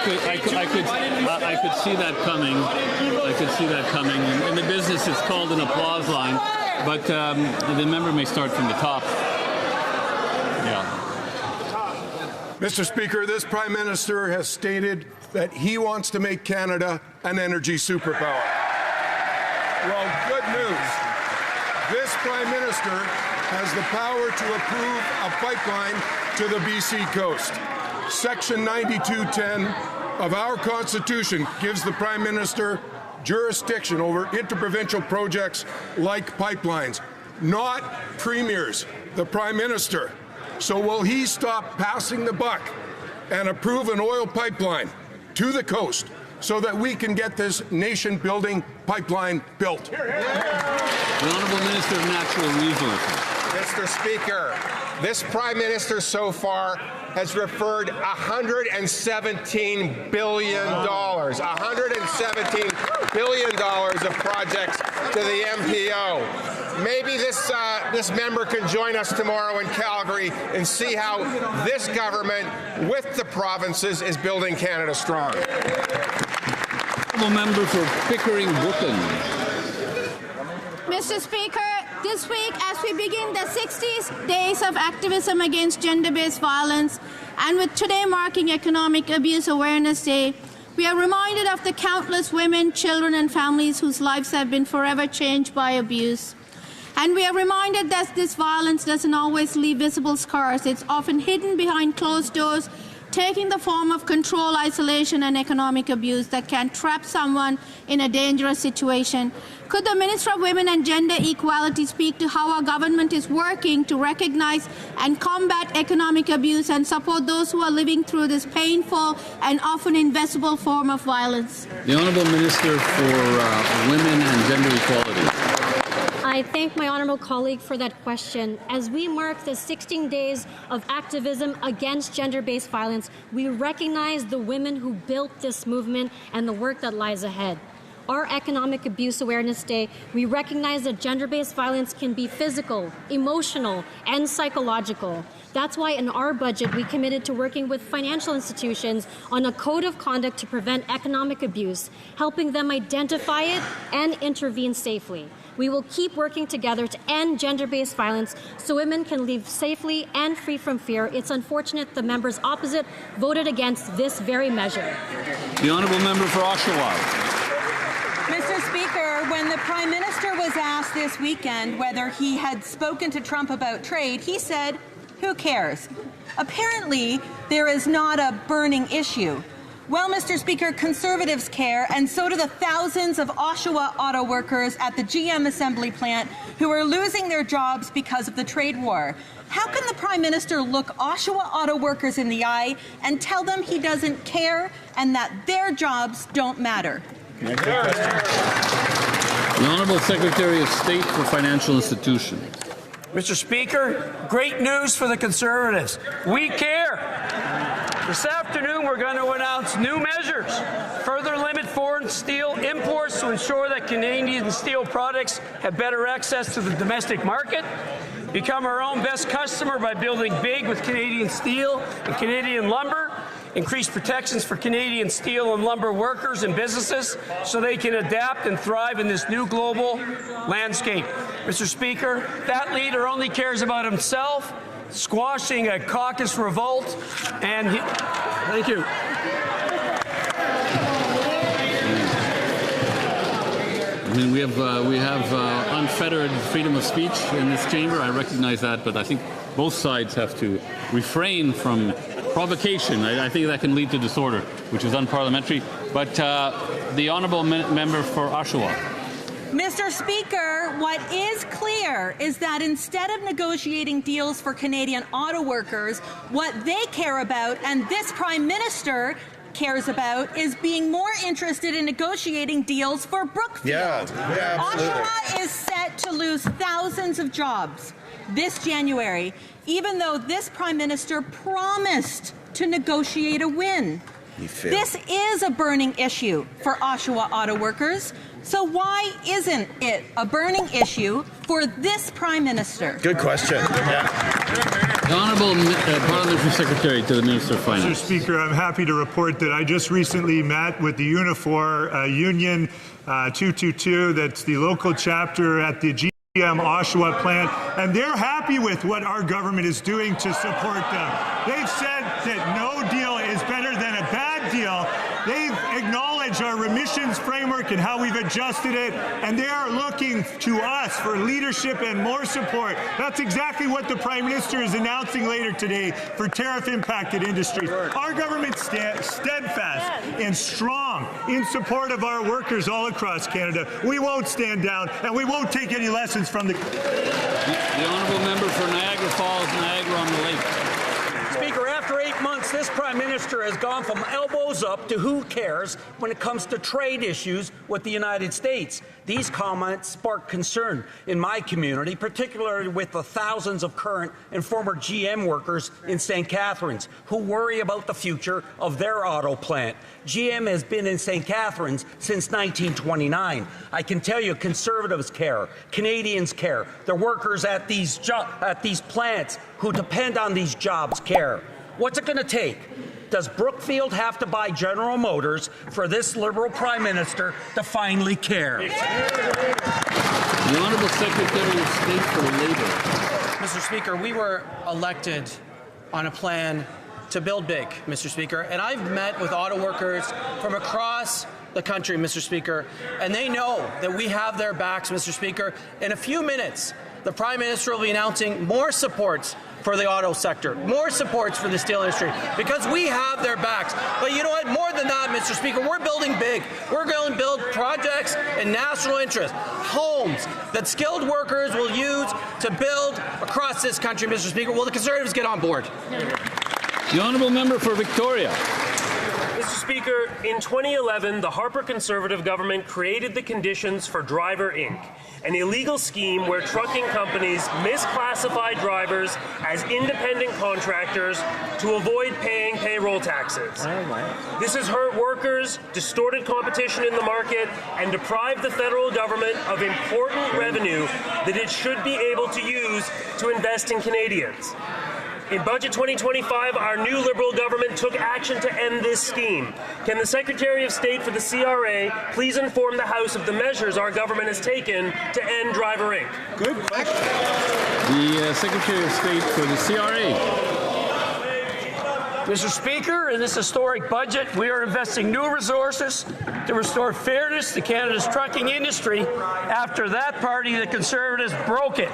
I could see that coming. I could see that coming. In the business, it's called an applause line, but the member may start from the top. Yeah. Mr. Speaker, this Prime Minister has stated that he wants to make Canada an energy superpower. Well, good news. This Prime Minister has the power to approve a pipeline to the BC coast. Section 9210 of our Constitution gives the Prime Minister jurisdiction over interprovincial projects like pipelines, not premiers, the Prime Minister. So will he stop passing the buck and approve an oil pipeline to the coast so that we can get this nation-building pipeline built? The Honourable Minister of Natural Resources. Mr. Speaker, this Prime Minister so far has referred $117 billion, $117 billion of projects to the MPO. Maybe this member can join us tomorrow in Calgary and see how this government, with the provinces, is building Canada strong. Honourable Member for Pickering-Brooklyn. Mr. Speaker, this week, as we begin the 60 days of activism against gender-based violence, and with today marking Economic Abuse Awareness Day, we are reminded of the countless women, children, and families whose lives have been forever changed by abuse. And we are reminded that this violence doesn't always leave visible scars. It's often hidden behind closed doors, taking the form of control, isolation, and economic abuse that can trap someone in a dangerous situation. Could the Minister of Women and Gender Equality speak to how our government is working to recognize and combat economic abuse and support those who are living through this painful and often invisible form of violence? The Honourable Minister for Women and Gender Equality. I thank my honourable colleague for that question. As we mark the 16 days of activism against gender-based violence, we recognize the women who built this movement and the work that lies ahead. Our Economic Abuse Awareness Day, we recognize that gender-based violence can be physical, emotional, and psychological. That's why in our budget, we committed to working with financial institutions on a code of conduct to prevent economic abuse, helping them identify it and intervene safely. We will keep working together to end gender-based violence so women can live safely and free from fear. It's unfortunate the members opposite voted against this very measure. The Honourable Member for Oshawa. Mr. Speaker, when the Prime Minister was asked this weekend whether he had spoken to Trump about trade, he said, "Who cares?" Apparently, there is not a burning issue. Well, Mr. Speaker, Conservatives care, and so do the thousands of Oshawa auto workers at the GM assembly plant who are losing their jobs because of the trade war. How can the Prime Minister look Oshawa auto workers in the eye and tell them he doesn't care and that their jobs don't matter? The Honourable Secretary of State for Financial Institutions. Mr. Speaker, great news for the Conservatives. We care. This afternoon, we're going to announce new measures, further limit foreign steel imports to ensure that Canadian steel products have better access to the domestic market, become our own best customer by building big with Canadian steel and Canadian lumber, increase protections for Canadian steel and lumber workers and businesses so they can adapt and thrive in this new global landscape. Mr. Speaker, that leader only cares about himself, squashing a caucus revolt, and thank you. I mean, we have unfettered freedom of speech in this chamber. I recognize that, but I think both sides have to refrain from provocation. I think that can lead to disorder, which is unparliamentary. But the honourable member for Oshawa. Mr. Speaker, what is clear is that instead of negotiating deals for Canadian auto workers, what they care about, and this Prime Minister cares about, is being more interested in negotiating deals for Brookfield. Yeah, Oshawa is set to lose thousands of jobs this January, even though this Prime Minister promised to negotiate a win. This is a burning issue for Oshawa auto workers. So why isn't it a burning issue for this Prime Minister? Good question. The Honourable Parliamentary Secretary to the Minister of Finance. Mr. Speaker, I'm happy to report that I just recently met with the Unifor Union 222, that's the local chapter at the GM Oshawa plant, and they're happy with what our government is doing to support them. They've said that no deal is better than a bad deal. They've acknowledged our remissions framework and how we've adjusted it, and they are looking to us for leadership and more support. That's exactly what the Prime Minister is announcing later today for tariff-impacted industries. Our government stands steadfast and strong in support of our workers all across Canada. We won't stand down, and we won't take any lessons from the honourable member for Niagara Falls, Niagara on the Lake. Speaker, after 8 months, this Prime Minister has gone from elbows up to who cares when it comes to trade issues with the United States. These comments spark concern in my community, particularly with the thousands of current and former GM workers in St. Catharines who worry about the future of their auto plant. GM has been in St. Catharines since 1929. I can tell you Conservatives care, Canadians care, the workers at these plants who depend on these jobs care. What's it going to take? Does Brookfield have to buy General Motors for this Liberal Prime Minister to finally care? The Honourable Secretary of State for Labour. Mr. Speaker, we were elected on a plan to build big, Mr. Speaker, and I've met with auto workers from across the country, Mr. Speaker, and they know that we have their backs, Mr. Speaker. In a few minutes, the Prime Minister will be announcing more supports for the auto sector, more supports for the steel industry, because we have their backs. But you know what? More than that, Mr. Speaker, we're building big. We're going to build projects in national interest, homes that skilled workers will use to build across this country, Mr. Speaker. Will the Conservatives get on board? The honourable member for Victoria. Mr. Speaker, in 2011, the Harper Conservative government created the conditions for Driver Inc., an illegal scheme where trucking companies misclassify drivers as independent contractors to avoid paying payroll taxes. This has hurt workers, distorted competition in the market, and deprived the federal government of important revenue that it should be able to use to invest in Canadians. In Budget 2025, our new Liberal government took action to end this scheme. Can the Secretary of State for the CRA please inform the House of the measures our government has taken to end Driver Inc.? Good question. The Secretary of State for the CRA. Mr. Speaker, in this historic budget, we are investing new resources to restore fairness to Canada's trucking industry after that party, the Conservatives, broke it.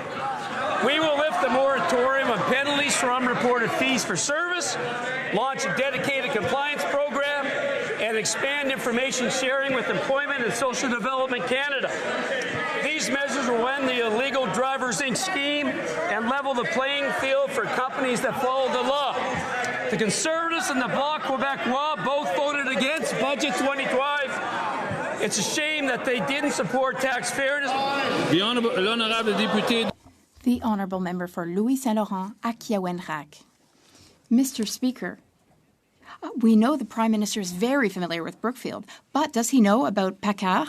We will lift the moratorium on penalties for unreported fees for service, launch a dedicated compliance program, expand information sharing with Employment and Social Development Canada. These measures will end the illegal Drivers Inc. scheme and level the playing field for companies that follow the law. The Conservatives and the Bloc Québécois both voted against Budget 2025. It's a shame that they didn't support tax fairness. The honorable député. The Honourable Member for Louis Saint Laurent à Kiawenrac. Mr. Speaker, we know the Prime Minister is very familiar with Brookfield, but does he know about PACCAR?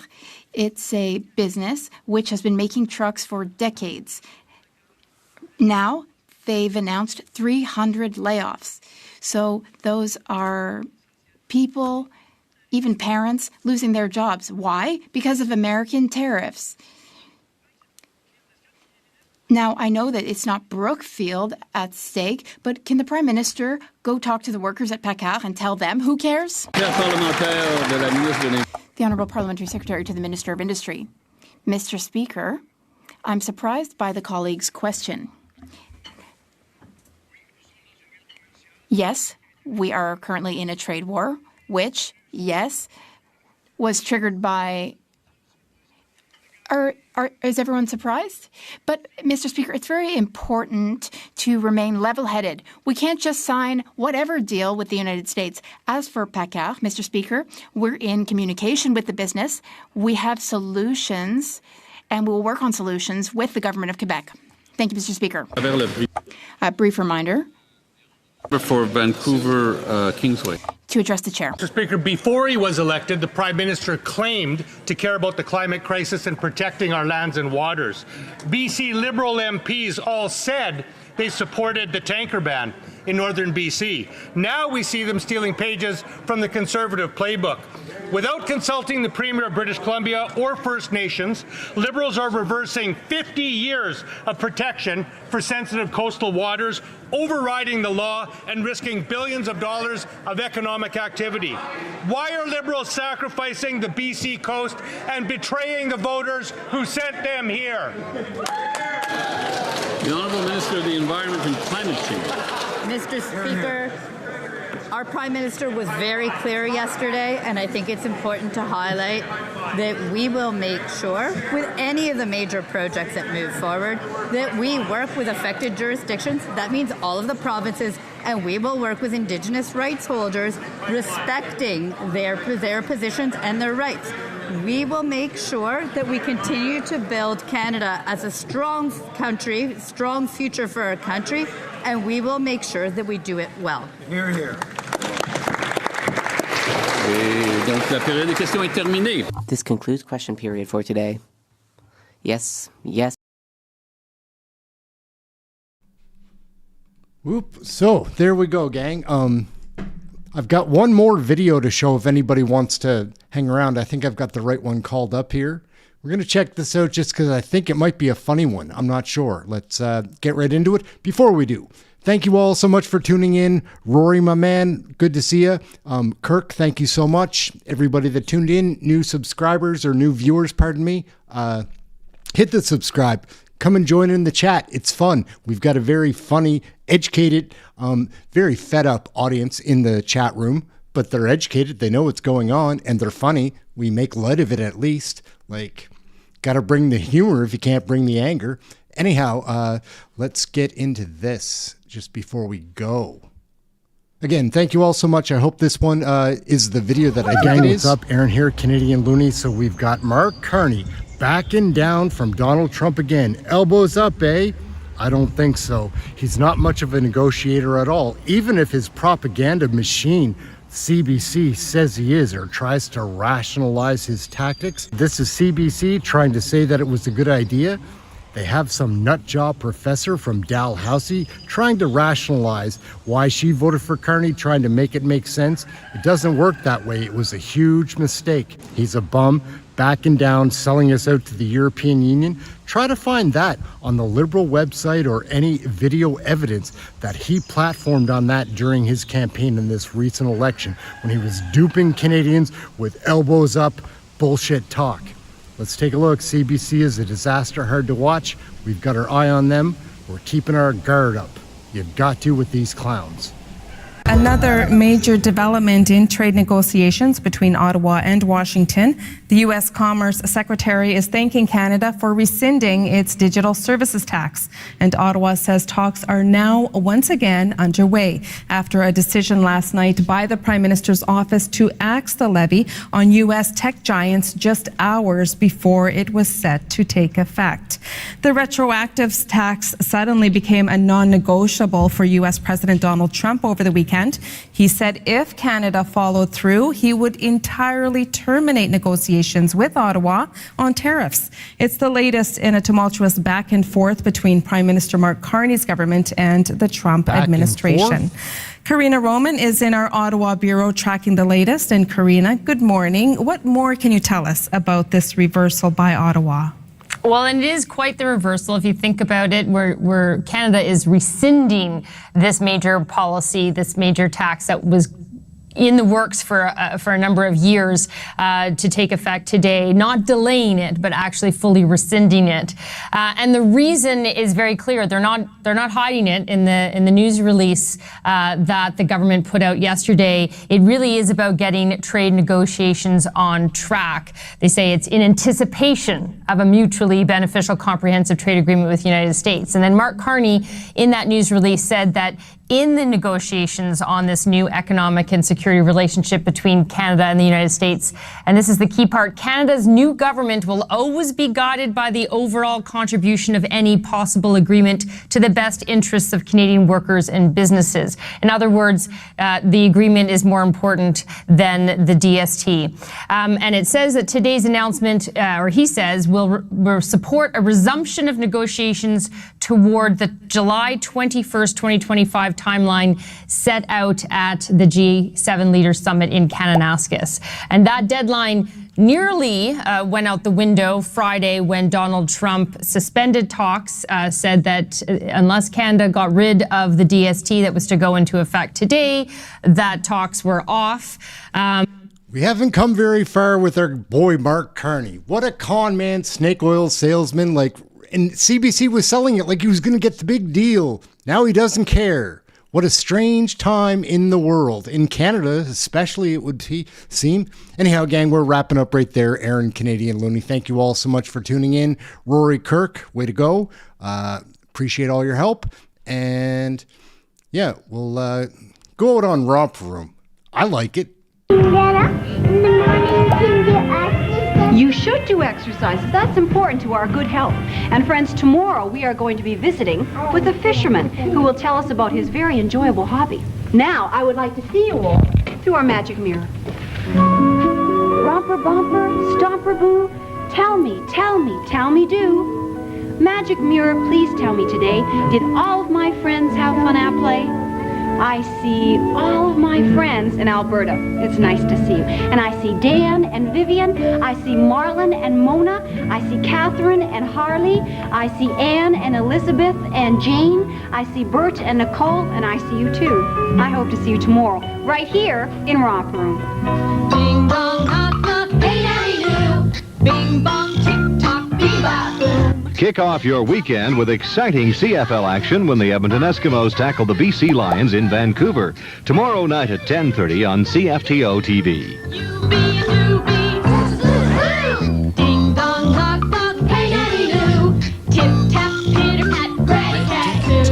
It's a business which has been making trucks for decades. Now, they've announced 300 layoffs. So those are people, even parents, losing their jobs. Why? Because of American tariffs. Now, I know that it's not Brookfield at stake, but can the Prime Minister go talk to the workers at PACCAR and tell them who cares? The Honourable Parliamentary Secretary to the Minister of Industry. Mr. Speaker, I'm surprised by the colleague's question. Yes, we are currently in a trade war, which, yes, was triggered by... Is everyone surprised? But, Mr. Speaker, it's very important to remain level-headed. We can't just sign whatever deal with the United States. As for PACCAR, Mr. Speaker, we're in communication with the business. We have solutions, and we'll work on solutions with the Government of Quebec. Thank you, Mr. Speaker. A brief reminder. For Vancouver, Kingsway. To address the chair. Mr. Speaker, before he was elected, the Prime Minister claimed to care about the climate crisis and protecting our lands and waters. BC Liberal MPs all said they supported the tanker ban in northern BC. Now we see them stealing pages from the Conservative playbook. Without consulting the Premier of British Columbia or First Nations, Liberals are reversing 50 years of protection for sensitive coastal waters, overriding the law and risking billions of dollars of economic activity. Why are Liberals sacrificing the BC coast and betraying the voters who sent them here? The Honourable Minister of the Environment and Climate Change. Mr. Speaker, our Prime Minister was very clear yesterday, and I think it's important to highlight that we will make sure, with any of the major projects that move forward, that we work with affected jurisdictions. That means all of the provinces, and we will work with Indigenous rights holders, respecting their positions and their rights. We will make sure that we continue to build Canada as a strong country, strong future for our country, and we will make sure that we do it well. Hear, hear. This concludes question period for today. Yes. Whoop. So there we go, gang. I've got one more video to show if anybody wants to hang around. I think I've got the right one called up here. We're going to check this out just because I think it might be a funny one. I'm not sure. Let's get right into it. Before we do, thank you all so much for tuning in. Rory, my man, good to see you. Kirk, thank you so much. Everybody that tuned in, new subscribers or new viewers, pardon me, hit the subscribe. Come and join in the chat. It's fun. We've got a very funny, educated, very fed up audience in the chat room, but they're educated. They know what's going on and they're funny. We make light of it at least. Like, got to bring the humor if you can't bring the anger. Anyhow, let's get into this just before we go. Again, thank you all so much. I hope this one is the video that I think it is. What's up? Aaron here, Canadian Looney. So we've got Mark Carney backing down from Donald Trump again. Elbows up, eh? I don't think so. He's not much of a negotiator at all, even if his propaganda machine, CBC, says he is or tries to rationalize his tactics. This is CBC trying to say that it was a good idea. They have some nutjob professor from Dalhousie trying to rationalize why she voted for Carney, trying to make it make sense. It doesn't work that way. It was a huge mistake. He's a bum, backing down, selling us out to the European Union. Try to find that on the Liberal website or any video evidence that he platformed on that during his campaign in this recent election when he was duping Canadians with elbows up bullshit talk. Let's take a look. CBC is a disaster, hard to watch. We've got our eye on them. We're keeping our guard up. You've got to with these clowns. Another major development in trade negotiations between Ottawa and Washington. The U.S. Commerce Secretary is thanking Canada for rescinding its digital services tax. And Ottawa says talks are now once again underway after a decision last night by the Prime Minister's office to axe the levy on U.S. tech giants just hours before it was set to take effect. The retroactive tax suddenly became a non-negotiable for U.S. President Donald Trump over the weekend. He said if Canada followed through, he would entirely terminate negotiations with Ottawa on tariffs. It's the latest in a tumultuous back and forth between Prime Minister Mark Carney's government and the Trump administration. Karina Roman is in our Ottawa bureau tracking the latest. And Karina, good morning. What more can you tell us about this reversal by Ottawa? Well, and it is quite the reversal if you think about it, where Canada is rescinding this major policy, this major tax that was in the works for a number of years to take effect today, not delaying it, but actually fully rescinding it. And the reason is very clear. They're not hiding it in the news release that the government put out yesterday. It really is about getting trade negotiations on track. They say it's in anticipation of a mutually beneficial comprehensive trade agreement with the United States. And then Mark Carney in that news release said that in the negotiations on this new economic and security relationship between Canada and the United States, and this is the key part, Canada's new government will always be guided by the overall contribution of any possible agreement to the best interests of Canadian workers and businesses. In other words, the agreement is more important than the DST. And it says that today's announcement, or he says, will support a resumption of negotiations toward the July 21st, 2025 timeline set out at the G7 Leaders Summit in Kananaskis. And that deadline nearly went out the window Friday when Donald Trump suspended talks, said that unless Canada got rid of the DST that was to go into effect today, that talks were off. We haven't come very far with our boy Mark Carney. What a con man, snake oil salesman. And CBC was selling it like he was going to get the big deal. Now he doesn't care. What a strange time in the world. In Canada, especially, it would seem. Anyhow, gang, we're wrapping up right there. Aaron, Canadian Looney, thank you all so much for tuning in. Rory Kirk, way to go. Appreciate all your help. And yeah, we'll go out on Romper Room. I like it. You should do exercises. That's important to our good health. And friends, tomorrow we are going to be visiting with a fisherman who will tell us about his very enjoyable hobby. Now, I would like to see you all through our magic mirror. Romper bumper, stomper boo, tell me, do. Magic mirror, please tell me today, did all of my friends have fun at play? I see all of my friends in Alberta. It's nice to see you. And I see Dan and Vivian. I see Marlon and Mona. I see Catherine and Harley. I see Anne and Elizabeth and Jane. I see Bert and Nicole, and I see you too. I hope to see you tomorrow, right here in Romper Room. Ding dong, knock, knock, hey, daddy, do. Bing bong, tick tock, bebop, boom. Kick off your weekend with exciting CFL action when the Edmonton Eskimos tackle the BC Lions in Vancouver. Tomorrow night at 10:30 on CFTO TV. Ding dong, knock, knock, hey, daddy, do. Tip tap, pitter pat, granny cat do.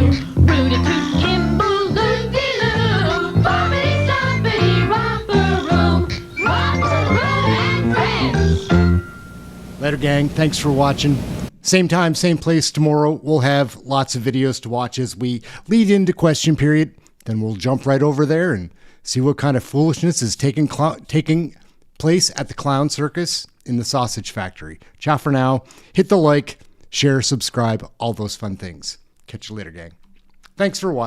Rooty toot, kimble, loopy loo. Bobbity stompity, romper room. Romper room and friends. Later, gang. Thanks for watching. Same time, same place tomorrow. We'll have lots of videos to watch as we lead into question period. Then we'll jump right over there and see what kind of foolishness is taking place at the Clown Circus in the Sausage Factory. Ciao for now. Hit the like, share, subscribe, all those fun things. Catch you later, gang. Thanks for watching.